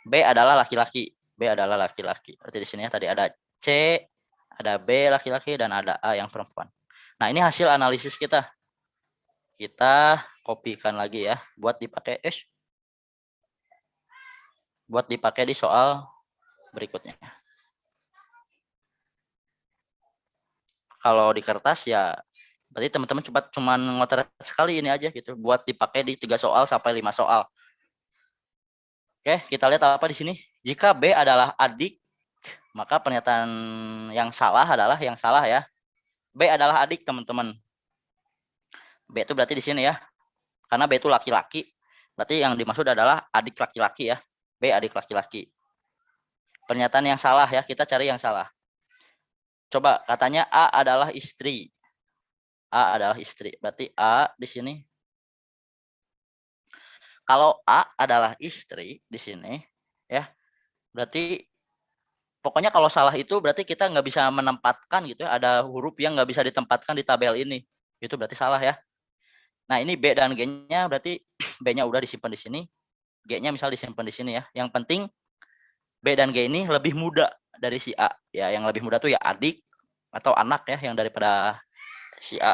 B adalah laki-laki. B adalah laki-laki. Berarti di sini ya, tadi ada C, ada B laki-laki, dan ada A yang perempuan. Nah, ini hasil analisis kita. Kita kopikan lagi ya, buat dipakai di soal berikutnya. Kalau di kertas ya, berarti teman-teman cuma ngotor sekali ini aja gitu, buat dipakai di 3 soal sampai 5 soal. Oke, kita lihat apa di sini. Jika B adalah adik, maka pernyataan yang salah adalah yang salah ya. B adalah adik, teman-teman. B itu berarti di sini ya. Karena B itu laki-laki, berarti yang dimaksud adalah adik laki-laki ya. B adik laki-laki. Pernyataan yang salah ya, kita cari yang salah. Coba katanya A adalah istri. A adalah istri. Berarti A di sini. Kalau A adalah istri di sini ya, berarti pokoknya kalau salah itu berarti kita nggak bisa menempatkan gitu ya. Ada huruf yang nggak bisa ditempatkan di tabel ini. Itu berarti salah ya. Nah, ini B dan G-nya berarti B-nya udah disimpan di sini. G-nya misal disimpan di sini ya. Yang penting B dan G ini lebih muda dari si A. Ya, yang lebih muda tuh ya adik atau anak ya yang daripada si A.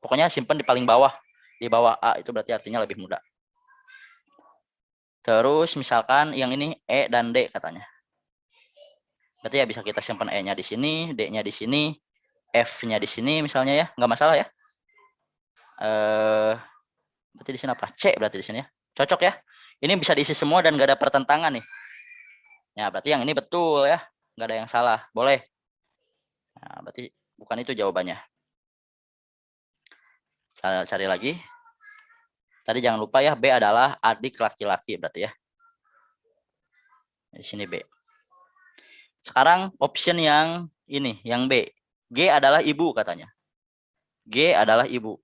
Pokoknya simpan di paling bawah. Di bawah A itu berarti artinya lebih muda. Terus misalkan yang ini E dan D katanya. Berarti ya bisa kita simpan E-nya di sini, D-nya di sini, F-nya di sini misalnya ya. Nggak masalah ya. Berarti di sini apa? C berarti di sini ya. Cocok ya. Ini bisa diisi semua dan nggak ada pertentangan nih. Ya, berarti yang ini betul ya. Nggak ada yang salah. Boleh. Nah, berarti bukan itu jawabannya. Saya cari lagi. Tadi jangan lupa ya, B adalah adik laki-laki berarti ya. Di sini B. Sekarang option yang ini, yang B. G adalah ibu katanya. G adalah ibu.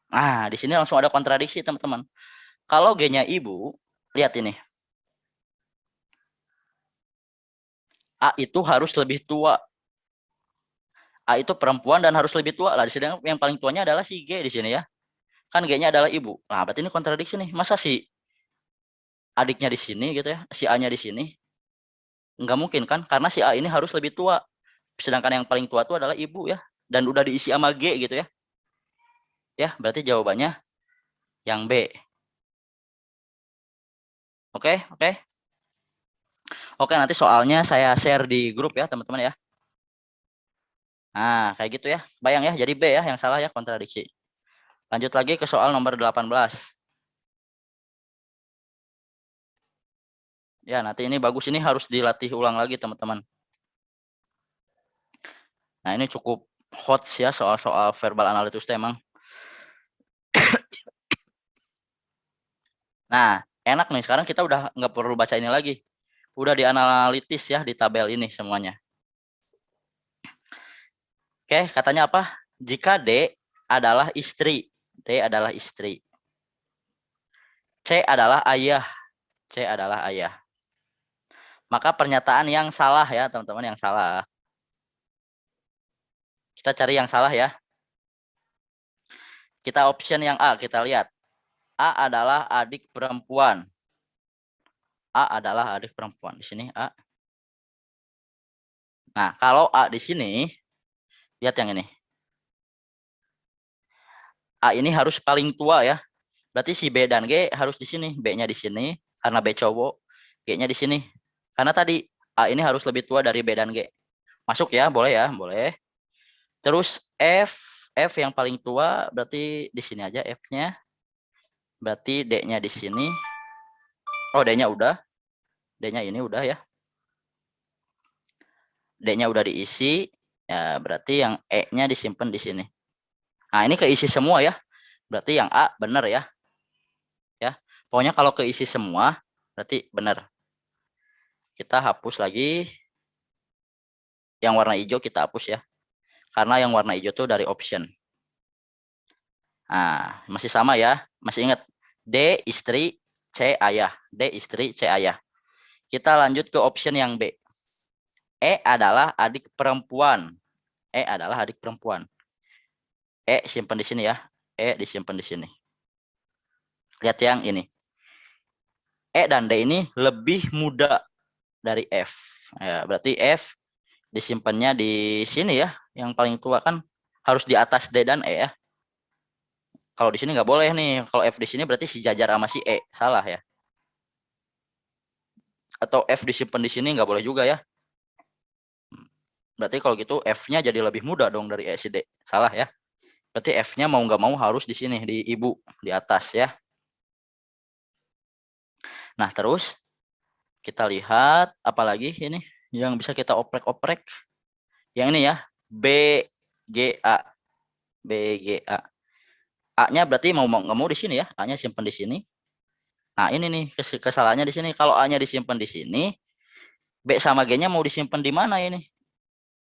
Nah, di sini langsung ada kontradiksi, teman-teman. Kalau G-nya ibu, lihat ini. A itu harus lebih tua. A itu perempuan dan harus lebih tua lah. Di sini yang paling tuanya adalah si G di sini ya. Kan G-nya adalah ibu. Nah, berarti ini kontradiksi nih. Masa si adiknya di sini gitu ya, si A-nya di sini? Nggak mungkin kan? Karena si A ini harus lebih tua. Sedangkan yang paling tua itu adalah ibu ya. Dan udah diisi sama G gitu ya. Ya, berarti jawabannya yang B. Oke, oke. Oke, nanti soalnya saya share di grup ya, teman-teman ya. Nah, kayak gitu ya. Bayang ya, jadi B ya yang salah ya, kontradiksi. Lanjut lagi ke soal nomor 18. Ya, nanti ini bagus, ini harus dilatih ulang lagi, teman-teman. Nah, ini cukup hot ya soal-soal verbal analysis emang. Nah, enak nih. Sekarang kita udah nggak perlu baca ini lagi. Udah dianalitis ya di tabel ini semuanya. Oke, katanya apa? Jika D adalah istri. D adalah istri. C adalah ayah. C adalah ayah. Maka pernyataan yang salah ya, teman-teman, yang salah. Kita cari yang salah ya. Kita option yang A, kita lihat. A adalah adik perempuan. A adalah adik perempuan. Di sini A. Nah, kalau A di sini, lihat yang ini. A ini harus paling tua ya. Berarti si B dan G harus di sini. B-nya di sini, karena B cowok. G-nya di sini. Karena tadi A ini harus lebih tua dari B dan G. Masuk ya, boleh ya, boleh. Terus F yang paling tua, berarti di sini aja F-nya. Berarti D-nya di sini. Oh, D-nya udah. D-nya ini udah ya. D-nya udah diisi. Ya, berarti yang E-nya disimpan di sini. Nah, ini keisi semua ya. Berarti yang A benar ya. Ya. Pokoknya kalau keisi semua, berarti benar. Kita hapus lagi. Yang warna hijau kita hapus ya. Karena yang warna hijau itu dari option. Nah, masih sama ya. Masih ingat. D istri, C ayah. D istri, C ayah. Kita lanjut ke option yang B. E adalah adik perempuan. E adalah adik perempuan. E simpan di sini ya. E disimpan di sini. Lihat yang ini. E dan D ini lebih muda dari F. Ya, berarti F disimpannya di sini ya. Yang paling tua kan harus di atas D dan E ya. Kalau di sini nggak boleh nih. Kalau F di sini berarti sejajar sama si E. Salah ya. Atau F disimpan di sini nggak boleh juga ya. Berarti kalau gitu F-nya jadi lebih muda dong dari E si D. Salah ya. Berarti F-nya mau nggak mau harus di sini, di ibu, di atas ya. Nah, terus kita lihat apalagi ini yang bisa kita oprek-oprek. Yang ini ya, BGA. BGA. A-nya berarti mau nggak mau di sini ya. A-nya simpan di sini. Nah, ini nih kesalahannya di sini. Kalau A-nya disimpan di sini, B sama G-nya mau disimpan di mana ini?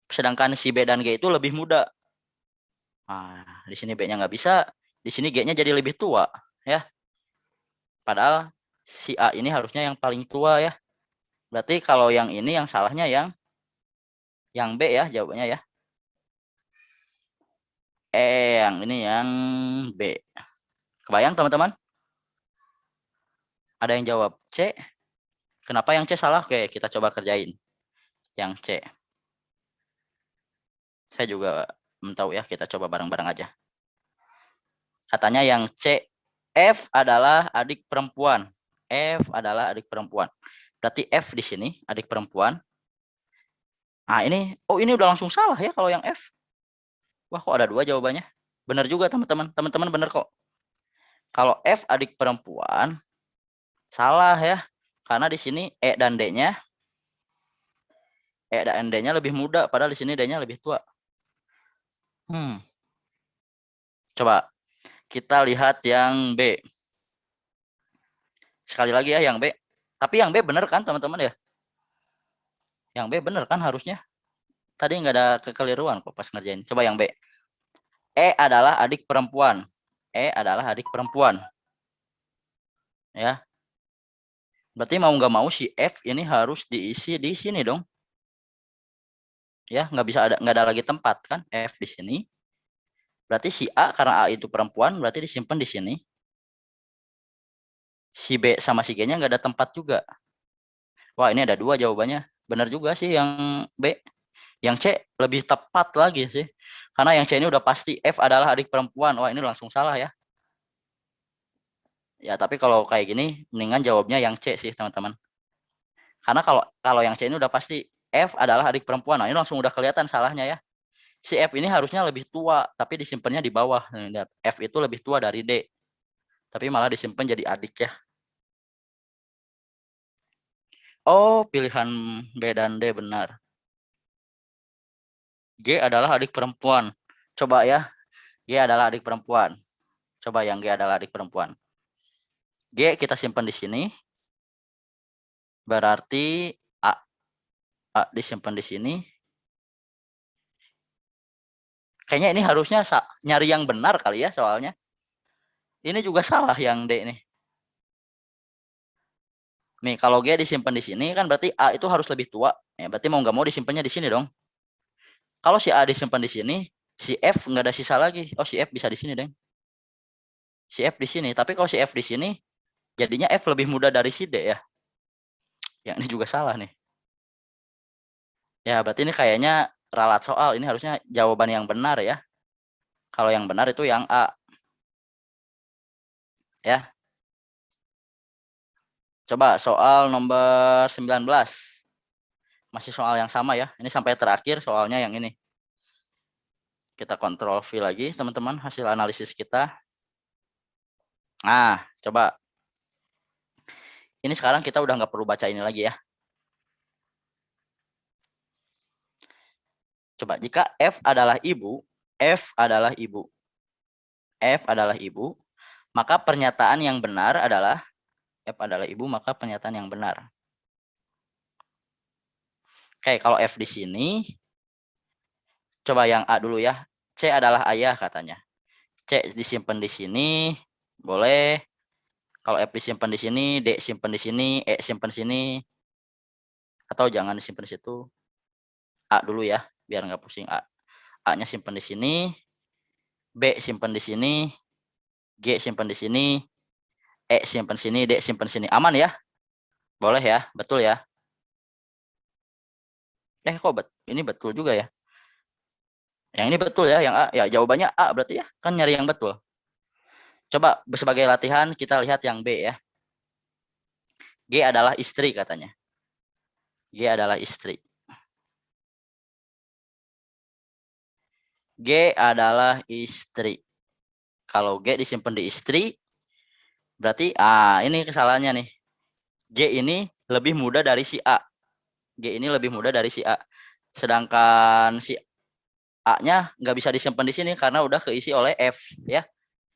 Sedangkan si B dan G itu lebih muda. Nah, di sini B-nya nggak bisa. Di sini G-nya jadi lebih tua ya. Padahal si A ini harusnya yang paling tua ya. Berarti kalau yang ini yang salahnya yang B ya jawabannya ya. Yang ini yang B. Kebayang teman-teman? Ada yang jawab C. Kenapa yang C salah? Oke, kita coba kerjain. Yang C. Saya juga belum tahu ya, kita coba bareng-bareng aja. Katanya yang C. F adalah adik perempuan. F adalah adik perempuan. Berarti F di sini adik perempuan. Nah ini, oh ini udah langsung salah ya kalau yang F. Wah kok ada dua jawabannya. Benar juga teman-teman. Teman-teman benar kok. Kalau F adik perempuan, salah ya. Karena di sini E dan D-nya lebih muda, padahal di sini D-nya lebih tua. Coba kita lihat yang B. Sekali lagi ya yang B. Tapi yang B benar kan teman-teman ya? Yang B benar kan harusnya? Tadi nggak ada kekeliruan kok pas ngerjain. Coba yang B. E adalah adik perempuan. E adalah adik perempuan. Ya. Berarti mau nggak mau si F ini harus diisi di sini dong. Ya, nggak ada lagi tempat kan F di sini. Berarti si A karena A itu perempuan berarti disimpan di sini. Si B sama si G-nya nggak ada tempat juga. Wah, ini ada dua jawabannya. Benar juga sih yang B. Yang C lebih tepat lagi sih. Karena yang C ini udah pasti F adalah adik perempuan. Wah, ini langsung salah ya. Ya, tapi kalau kayak gini mendingan jawabnya yang C sih, teman-teman. Karena kalau yang C ini udah pasti F adalah adik perempuan. Nah, ini langsung udah kelihatan salahnya ya. Si F ini harusnya lebih tua, tapi disimpannya di bawah. Lihat, F itu lebih tua dari D. Tapi malah disimpan jadi adik ya. Oh, pilihan B dan D benar. G adalah adik perempuan. Coba ya, G adalah adik perempuan. Coba yang G adalah adik perempuan. G kita simpan di sini. Berarti A disimpan di sini. Kayaknya ini harusnya nyari yang benar kali ya soalnya. Ini juga salah yang D nih. Nih, kalau G disimpan di sini kan berarti A itu harus lebih tua. Ya, berarti mau nggak mau disimpannya di sini dong. Kalau si A disimpan di sini, si F nggak ada sisa lagi. Oh, si F bisa di sini, deng. Si F di sini. Tapi kalau si F di sini, jadinya F lebih mudah dari si D ya. Yang ini juga salah nih. Ya, berarti ini kayaknya ralat soal. Ini harusnya jawaban yang benar ya. Kalau yang benar itu yang A. Ya. Coba soal nomor 19. Masih soal yang sama ya. Ini sampai terakhir soalnya yang ini. Kita kontrol V lagi, teman-teman, hasil analisis kita. Nah, coba. Ini sekarang kita udah nggak perlu baca ini lagi ya. Coba, jika F adalah ibu, maka pernyataan yang benar adalah F adalah ibu, maka pernyataan yang benar. Oke, kalau F di sini, coba yang A dulu ya. C adalah ayah katanya. C disimpan di sini, boleh. Kalau F disimpan di sini, D simpan di sini, E simpan di sini, atau jangan disimpan di situ. A dulu ya, biar nggak pusing. A-nya simpan di sini, B simpan di sini, G simpan di sini, E simpan sini, D simpan sini. Aman ya? Boleh ya? Betul ya? Kok ini betul juga ya? Yang ini betul ya, yang A. Ya, jawabannya A berarti ya. Kan nyari yang betul. Coba sebagai latihan kita lihat yang B ya. G adalah istri katanya. G adalah istri. G adalah istri. Kalau G disimpan di istri, berarti ini kesalahannya nih. G ini lebih mudah dari si A. G ini lebih mudah dari si A. Sedangkan si A-nya nggak bisa disimpan di sini karena udah keisi oleh F ya.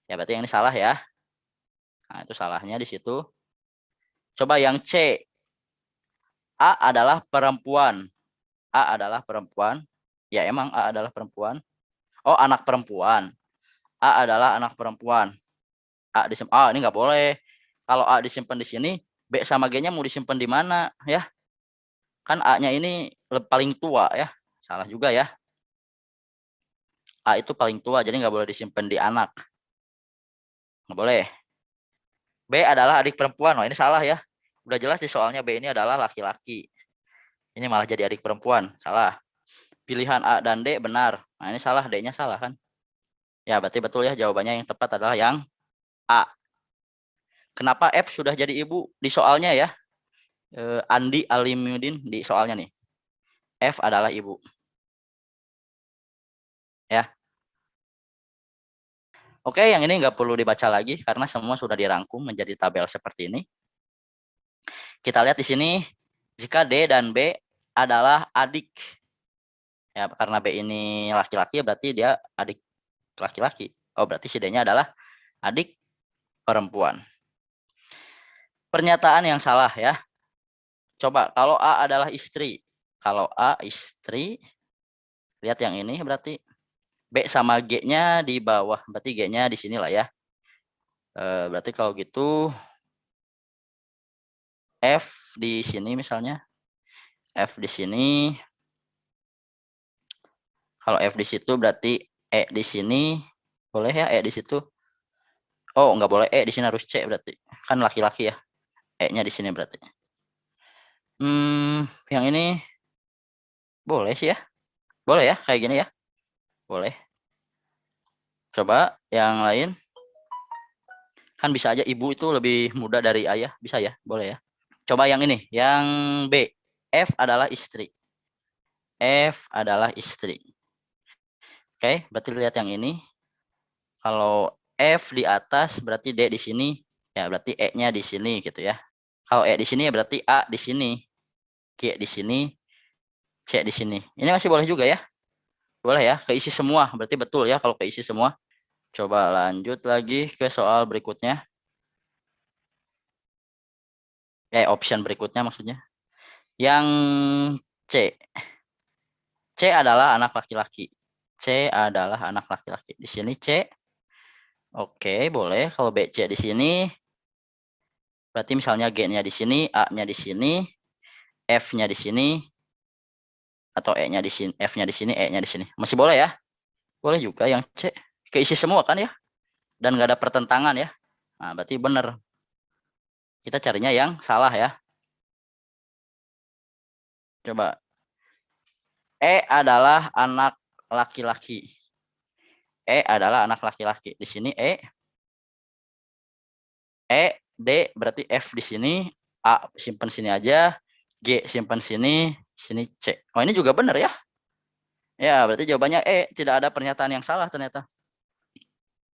Ya berarti yang ini salah ya. Nah, itu salahnya di situ. Coba yang C. A adalah perempuan. A adalah perempuan. Ya emang A adalah perempuan. Oh, anak perempuan. A adalah anak perempuan. Ini nggak boleh. Kalau A disimpan di sini, B sama G-nya mau disimpan di mana ya? Kan A-nya ini paling tua ya. Salah juga ya. A itu paling tua, jadi nggak boleh disimpan di anak. Nggak boleh. B adalah adik perempuan. Oh, ini salah ya. Udah jelas di soalnya B ini adalah laki-laki. Ini malah jadi adik perempuan. Salah. Pilihan A dan D benar. Nah, ini salah. D-nya salah kan? Ya, berarti betul ya. Jawabannya yang tepat adalah yang A. Kenapa F sudah jadi ibu di soalnya ya? Andi Alimudin di soalnya nih. F adalah ibu. Ya. Oke, yang ini nggak perlu dibaca lagi karena semua sudah dirangkum menjadi tabel seperti ini. Kita lihat di sini, jika D dan B adalah adik. Ya, karena B ini laki-laki, berarti dia adik laki-laki. Oh, berarti si D-nya adalah adik perempuan. Pernyataan yang salah ya. Coba, kalau A adalah istri. Kalau A istri, lihat yang ini berarti B sama G-nya di bawah. Berarti G-nya di sini lah ya. Berarti kalau gitu, F di sini misalnya. F di sini. Kalau F di situ berarti E di sini. Boleh ya E di situ. Oh, nggak boleh E di sini, harus C berarti. Kan laki-laki ya. E-nya di sini berarti. Yang ini boleh sih ya. Boleh ya, kayak gini ya. Boleh. Coba yang lain. Kan bisa aja ibu itu lebih muda dari ayah. Bisa ya, boleh ya. Coba yang ini, yang B. F adalah istri. F adalah istri. Oke, berarti lihat yang ini. Kalau F di atas berarti D di sini. Ya, berarti E-nya di sini gitu ya. Kalau E di sini ya berarti A di sini. G di sini. C di sini. Ini masih boleh juga ya. Boleh ya, keisi semua. Berarti betul ya kalau keisi semua. Coba lanjut lagi ke soal berikutnya. Option berikutnya maksudnya. Yang C. C adalah anak laki-laki. C adalah anak laki-laki. Di sini C. Oke, boleh. Kalau B, C di sini. Berarti misalnya G-nya di sini, A-nya di sini, F-nya di sini, atau E-nya di sini, F-nya di sini, E-nya di sini. Masih boleh ya? Boleh juga yang C. Keisi semua kan ya? dan nggak ada pertentangan ya. Nah, berarti benar. Kita carinya yang salah ya. Coba. E adalah anak laki-laki. E adalah anak laki-laki. Di sini D berarti F di sini, A simpan sini aja, G simpan sini, sini C. Oh, ini juga benar ya. Ya, berarti jawabannya E, tidak ada pernyataan yang salah ternyata.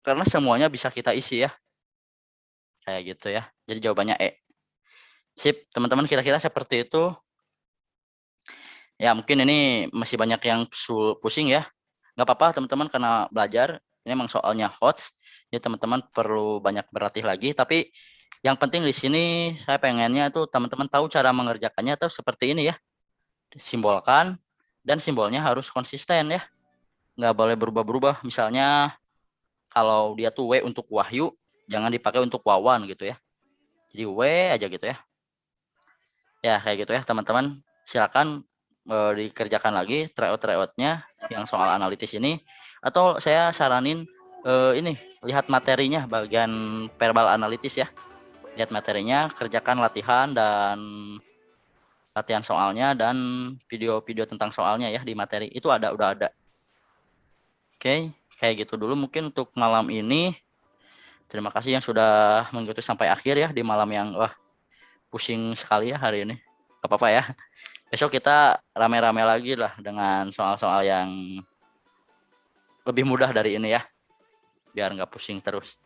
Karena semuanya bisa kita isi ya. Kayak gitu ya. Jadi jawabannya E. Sip, teman-teman, kira-kira seperti itu. Ya, mungkin ini masih banyak yang pusing ya. Nggak apa-apa teman-teman, karena belajar. Ini memang soalnya HOTS. Ya, teman-teman perlu banyak berlatih lagi. Tapi yang penting di sini saya pengennya itu teman-teman tahu cara mengerjakannya tuh seperti ini ya. Simbolkan dan simbolnya harus konsisten ya. Nggak boleh berubah-berubah. Misalnya kalau dia tuh W untuk Wahyu, jangan dipakai untuk Wawan gitu ya. Jadi W aja gitu ya. Ya kayak gitu ya teman-teman. Silakan dikerjakan lagi tryout-tryoutnya yang soal analitis ini. Atau saya saranin ini lihat materinya bagian verbal analitis ya. Lihat materinya, kerjakan latihan dan latihan soalnya dan video-video tentang soalnya ya di materi itu udah ada. Oke, kayak gitu dulu mungkin untuk malam ini. Terima kasih yang sudah mengikuti sampai akhir ya di malam yang pusing sekali ya hari ini. Gak apa-apa ya. Besok kita rame-rame lagi lah dengan soal-soal yang lebih mudah dari ini ya. Biar nggak pusing terus.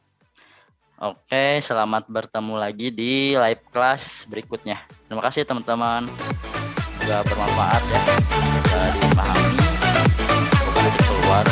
Oke, selamat bertemu lagi di live class berikutnya. Terima kasih teman-teman. Semoga bermanfaat ya. Bisa dipahami. Semoga nanti keluar.